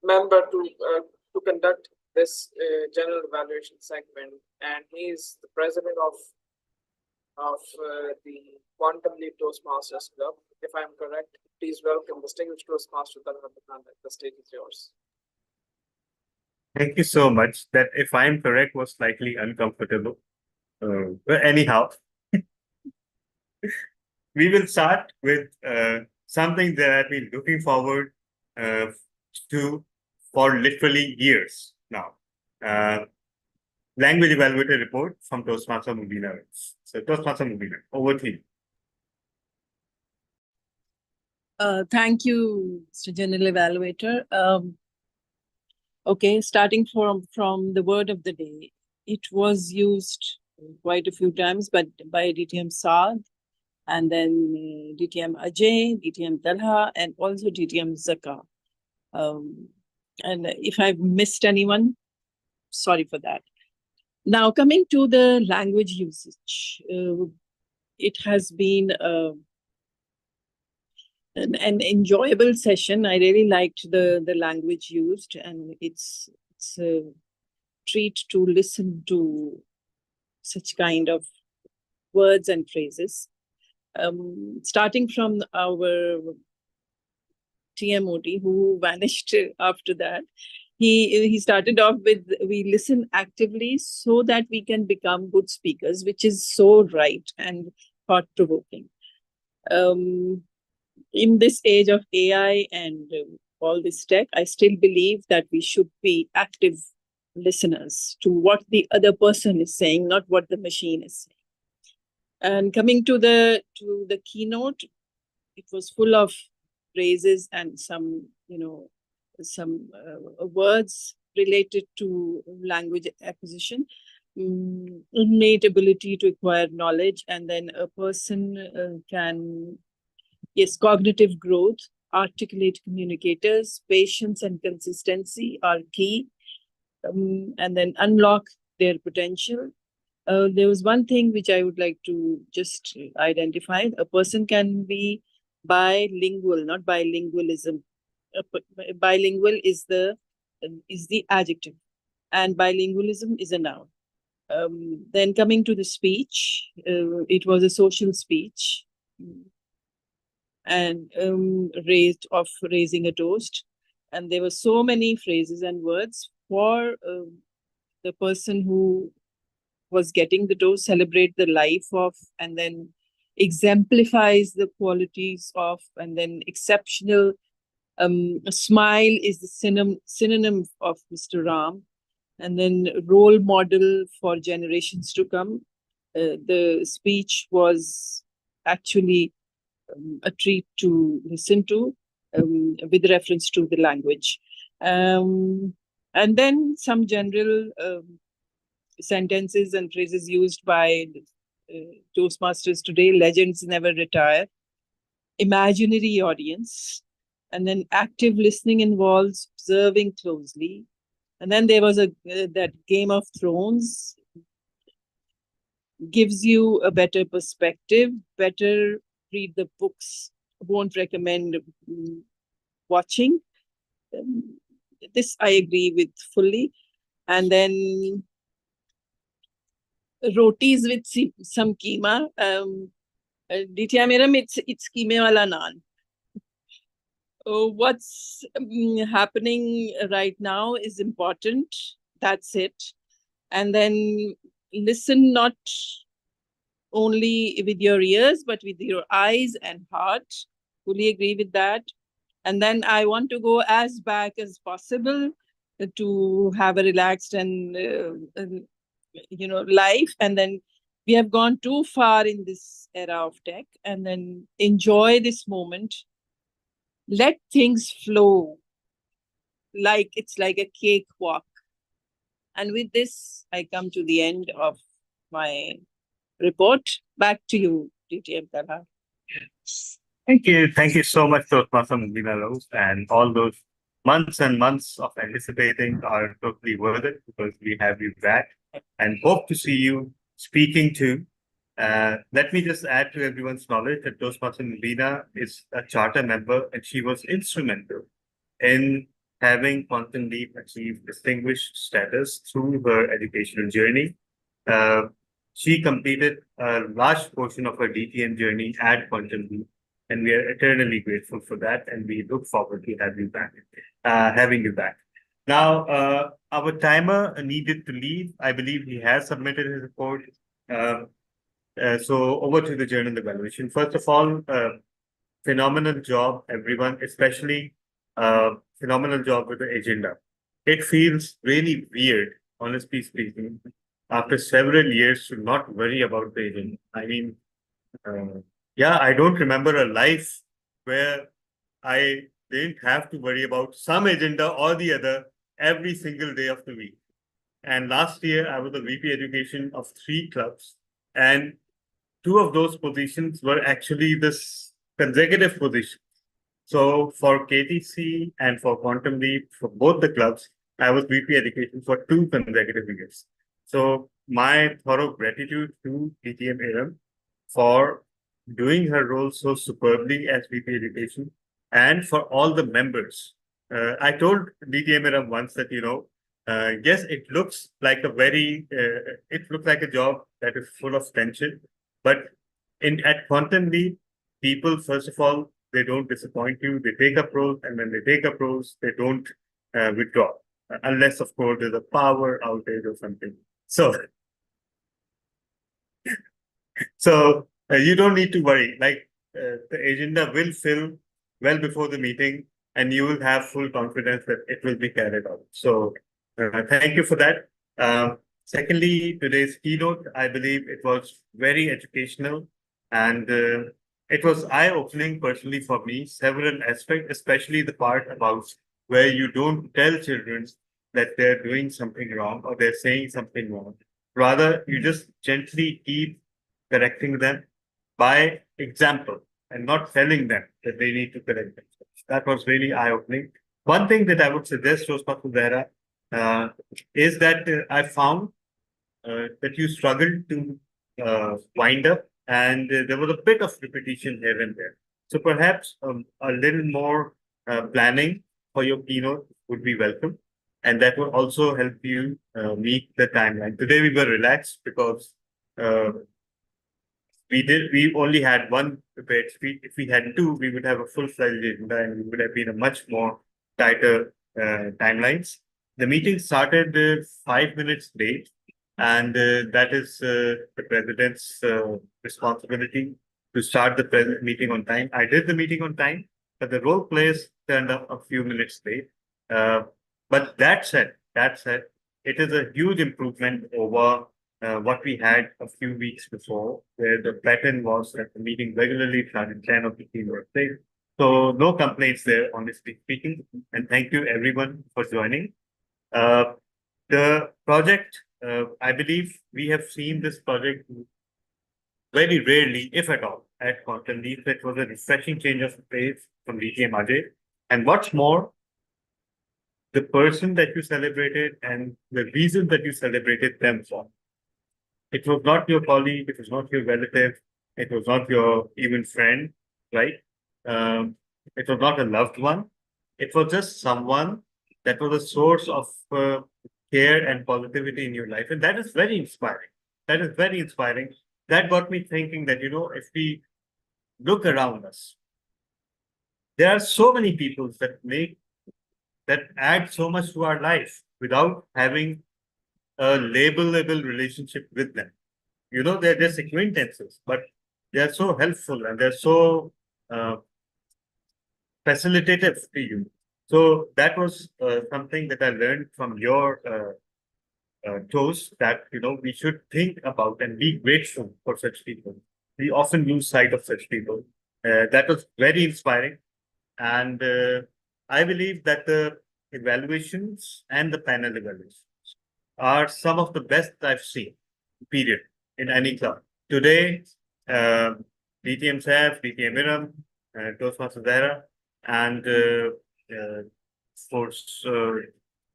member to conduct this general evaluation segment, and he is the president of the Quantum Leap Toastmasters Club. If I'm correct, please welcome distinguished Toastmaster Talha Bakanda. The stage is yours. Thank you so much. That, if I'm correct, was slightly uncomfortable. But anyhow, we will start with something that I've been looking forward to for literally years now. Language Evaluator Report from Toastmaster Mubina. So Toastmaster Mubina, over to you. Thank you, Mr. General Evaluator. Okay, starting from the word of the day, it was used quite a few times, but by DTM Saad, and then DTM Ajay, DTM Talha, and also DTM Zaka. And if I've missed anyone, sorry for that. Now, coming to the language usage, it has been an enjoyable session. I really liked the language used, and it's a treat to listen to such kind of words and phrases. Starting from our TMOT, who vanished after that. He started off with, we listen actively so that we can become good speakers, which is so right and thought-provoking. In this age of AI and all this tech, I still believe that we should be active listeners to what the other person is saying, not what the machine is saying. And coming to the keynote, it was full of phrases and some words related to language acquisition, innate ability to acquire knowledge, and then a person can, yes, cognitive growth, articulate communicators, patience and consistency are key, and then unlock their potential. There was one thing which I would like to just identify. A person can be bilingual, not bilingualism. Bilingual is the adjective, and bilingualism is a noun. Then coming to the speech, it was a social speech, and raising a toast, and there were so many phrases and words for the person who was getting the toast, celebrate the life of, and then exemplifies the qualities of, and then exceptional. A smile is the synonym of Mr. Ram, and then role model for generations to come. The speech was actually a treat to listen to, with reference to the language. And then some general sentences and phrases used by Toastmasters today. Legends never retire. Imaginary audience. And then active listening involves observing closely. And then there was that Game of Thrones gives you a better perspective, better read the books. Won't recommend watching. This I agree with fully. And then rotis with some keema. DTM Miram, it's keema wala naan. What's happening right now is important. That's it. And then listen not only with your ears, but with your eyes and heart. Fully agree with that. And then I want to go as back as possible to have a relaxed and life. And then we have gone too far in this era of tech, and then enjoy this moment. Let things flow like it's like a cakewalk. And with this, I come to the end of my report. Back to you, DTM Talha. Thank you. Thank you so much, Toastmaster Mubina Rose. And all those months and months of anticipating are totally worth it, because we have you back and hope to see you speaking too. Let me just add to everyone's knowledge that Toastmaster Mubina is a charter member, and she was instrumental in having Quantum Leap achieve distinguished status through her educational journey. She completed a large portion of her DTM journey at Quantum Leap, and we are eternally grateful for that, and we look forward to having you back. Now, our timer needed to leave. I believe he has submitted his report. So over to the journal evaluation. First of all, phenomenal job, everyone, especially phenomenal job with the agenda. It feels really weird, honestly speaking, after several years to not worry about the agenda. I mean, yeah, I don't remember a life where I didn't have to worry about some agenda or the other every single day of the week. And last year, I was the VP Education of 3 clubs. And 2 of those positions were actually this consecutive position. So for KTC and for Quantum Leap, for both the clubs, I was VP Education for 2 consecutive years. So my thorough gratitude to DTM Iram for doing her role so superbly as VP Education and for all the members. I told DTM Iram once that, yes, it looks like a job that is full of tension, but at Quantum Leap, people, first of all, they don't disappoint you. They take up roles, and when they take up roles, they don't withdraw, unless, of course, there's a power outage or something. So you don't need to worry. Like the agenda will fill well before the meeting, and you will have full confidence that it will be carried out. So thank you for that. Secondly, today's keynote, I believe it was very educational, and it was eye-opening personally for me, several aspects, especially the part about where you don't tell children that they're doing something wrong or they're saying something wrong. Rather, you just gently keep correcting them by example and not telling them that they need to correct themselves. That was really eye-opening. One thing that I would suggest, Toastmasters Zahra, is that I found that you struggled to wind up, and there was a bit of repetition here and there. So perhaps a little more planning for your keynote would be welcome, and that will also help you meet the timeline. Today we were relaxed because we only had one prepared speech. If we had 2, we would have a full-fledged agenda, and we would have been a much more tighter timelines. The meeting started 5 minutes late, and that is the president's responsibility to start the meeting on time. I did the meeting on time, but the role players turned up a few minutes late. But that said, it is a huge improvement over what we had a few weeks before, where the pattern was that the meeting regularly started 10 or 15 minutes late. So no complaints there, honestly speaking. And thank you everyone for joining. The project, I believe we have seen this project very rarely, if at all, at Quantum Leap. It was a refreshing change of pace from DTM Ajay. And what's more, the person that you celebrated and the reason that you celebrated them for. It was not your colleague, it was not your relative, it was not your even friend, right? It was not a loved one. It was just someone that was a source of care and positivity in your life. And that is very inspiring. That is very inspiring. That got me thinking that, if we look around us, there are so many people that add so much to our life without having a labelable relationship with them. They're just acquaintances, but they're so helpful and they're so facilitative to you. So that was something that I learned from your toast, that we should think about and be grateful for such people. We often lose sight of such people. That was very inspiring, and I believe that the evaluations and the panel evaluations are some of the best I've seen, period, in any club. Today, DTM Saf, DTM Iram, Toastmasters Zahra, and of course,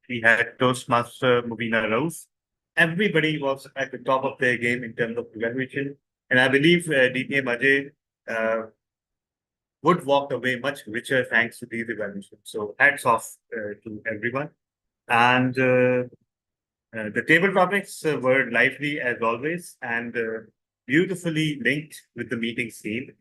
we had Toastmaster Mubina Rauf. Everybody was at the top of their game in terms of evaluation. And I believe DTM Ajay would walk away much richer thanks to these evaluations. So hats off to everyone. And the table topics were lively as always and beautifully linked with the meeting theme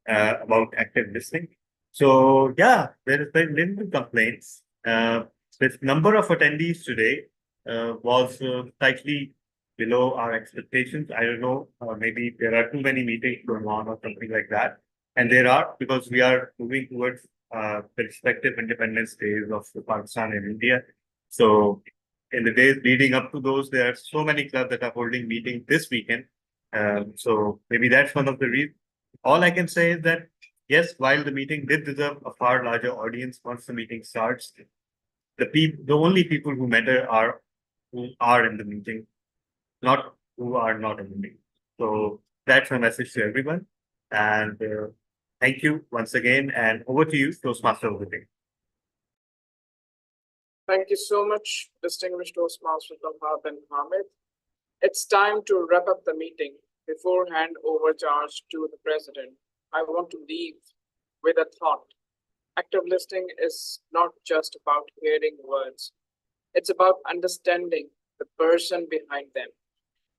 about active listening. So yeah, there is very little complaints. The number of attendees today was slightly below our expectations. I don't know, maybe there are too many meetings going on or something like that. And there are, because we are moving towards the respective independence days of Pakistan and India. So in the days leading up to those, there are so many clubs that are holding meetings this weekend. So maybe that's one of the reasons. All I can say is that, yes, while the meeting did deserve a far larger audience once the meeting starts, the only people who matter are who are in the meeting, not who are not in the meeting. So that's my message to everyone. And thank you once again. And over to you, Toastmaster of the day. Thank you so much, distinguished Toastmaster Talhat and Hamid. It's time to wrap up the meeting. Before hand overcharge to the president, I want to leave with a thought. Active listening is not just about hearing words. It's about understanding the person behind them.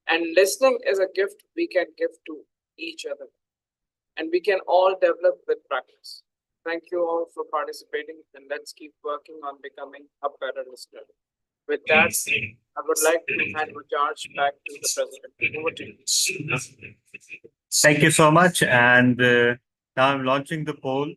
And listening is a gift we can give to each other. And we can all develop with practice. Thank you all for participating, and let's keep working on becoming a better listener. With that, I would like to hand the charge back to the president. Over to you. Thank you so much. And now I'm launching the poll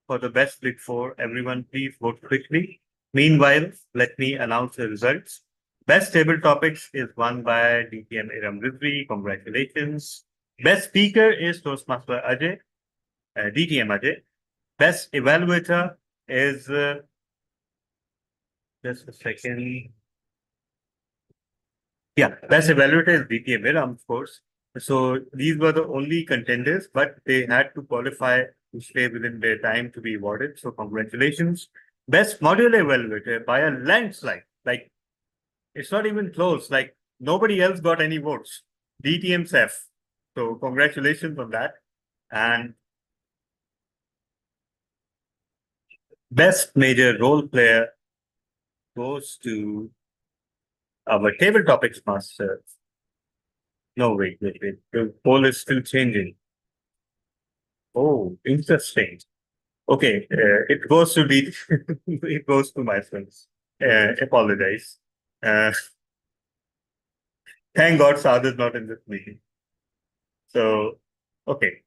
for the best Big Four. Everyone, please vote quickly. Meanwhile, let me announce the results. Best Table Topics is won by DTM Iram Rizvi. Congratulations. Best Speaker is Toastmaster Ajay, DTM Ajay. Best Evaluator is, just a second. Yeah, Best Evaluator is DTM Iram, of course. So these were the only contenders, but they had to qualify to stay within their time to be awarded. So congratulations. Best Module Evaluator by a landslide. Like, it's not even close. Like, nobody else got any votes. DTM's F. So congratulations on that. And Best Major Role Player goes to our Table Topics Master. No, wait. The poll is still changing. Oh, interesting. Okay, it goes to the it goes to my friends. Apologize. Thank God Saad is not in this meeting. So, okay.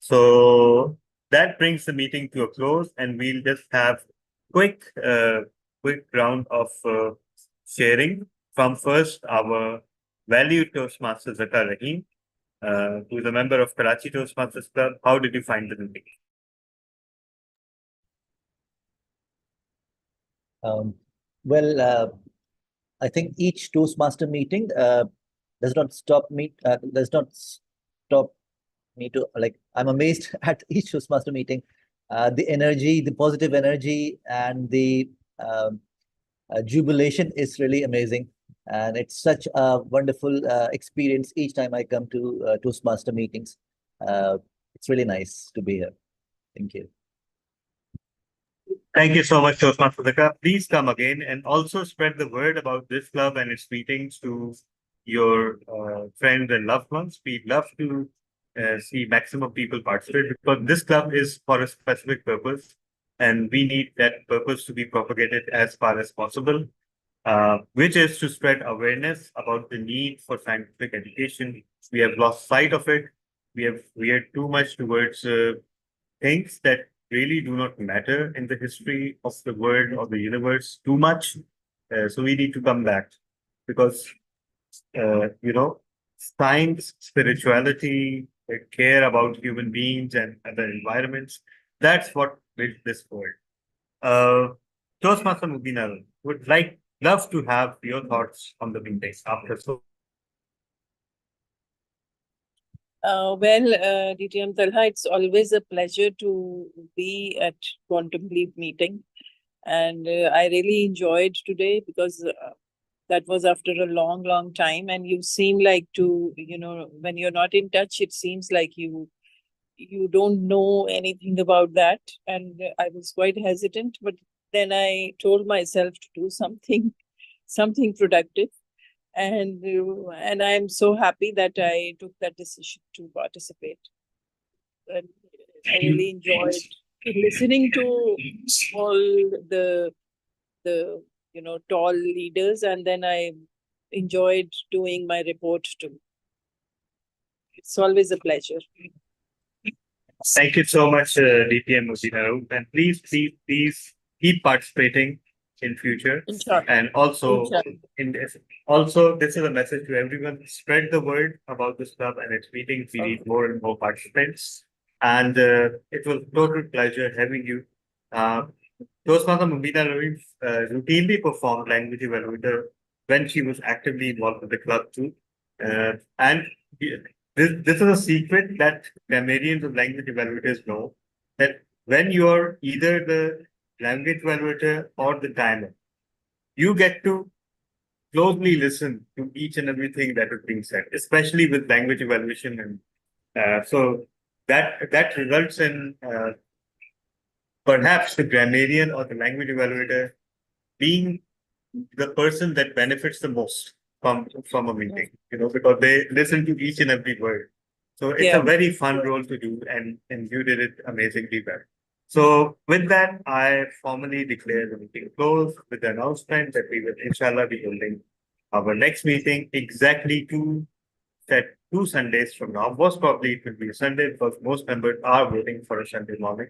So that brings the meeting to a close, and we'll just have quick round of sharing from first our valued Toastmaster Zaka Rahim, who is a member of Karachi Toastmasters Club. How did you find the meeting? Well, I think each Toastmaster meeting does not stop me to, like, I'm amazed at each Toastmaster meeting. The energy, the positive energy, and the jubilation is really amazing. And it's such a wonderful experience each time I come to Toastmaster meetings. It's really nice to be here. Thank you. Thank you so much, Toastmaster Zaka. Please come again and also spread the word about this club and its meetings to your friends and loved ones. We'd love to see maximum people participate, because this club is for a specific purpose, and we need that purpose to be propagated as far as possible, which is to spread awareness about the need for scientific education. We have lost sight of it. We have veered too much towards things that really do not matter in the history of the world or the universe too much. So we need to come back, because, science, spirituality, care about human beings and other environments, that's what built this world. Toastmaster Mubina would love to have your thoughts on the meetings after. So DTM Talha, it's always a pleasure to be at Quantum Leap meeting. And I really enjoyed today, because that was after a long time. And you seem like to, when you're not in touch, it seems like you don't know anything about that. And I was quite hesitant, but then I told myself to do something productive. And I'm so happy that I took that decision to participate. And I really enjoyed listening to all the tall leaders, and then I enjoyed doing my report too. It's always a pleasure. Thank you so much, DTM Mubina, and please keep participating in future. And also, this is a message to everyone: spread the word about this club and its meetings. We need more and more participants, and it was a total pleasure having you. Toastmaster Mubina routinely performed language evaluator when she was actively involved with the club too. And this is a secret that grammarians and language evaluators know, that when you're either the language evaluator or the timer, you get to closely listen to each and everything that is being said, especially with language evaluation. And so that results in perhaps the grammarian or the language evaluator being the person that benefits the most from a meeting, because they listen to each and every word. So it's a very fun role to do, and you did it amazingly well. So with that, I formally declare the meeting closed with the announcement that we will inshallah be holding our next meeting exactly two Sundays from now. Most probably it will be a Sunday because most members are voting for a Sunday morning.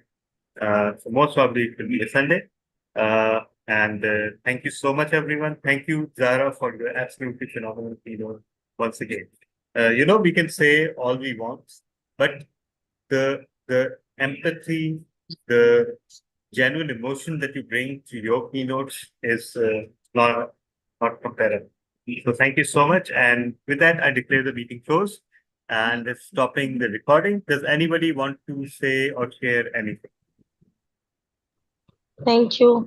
So most probably it will be a Sunday. And thank you so much, everyone. Thank you, Zara, for your absolutely phenomenal keynote once again. We can say all we want, but the empathy, the genuine emotion that you bring to your keynotes is not comparable. So thank you so much. And with that, I declare the meeting closed and stopping the recording. Does anybody want to say or share anything? Thank you.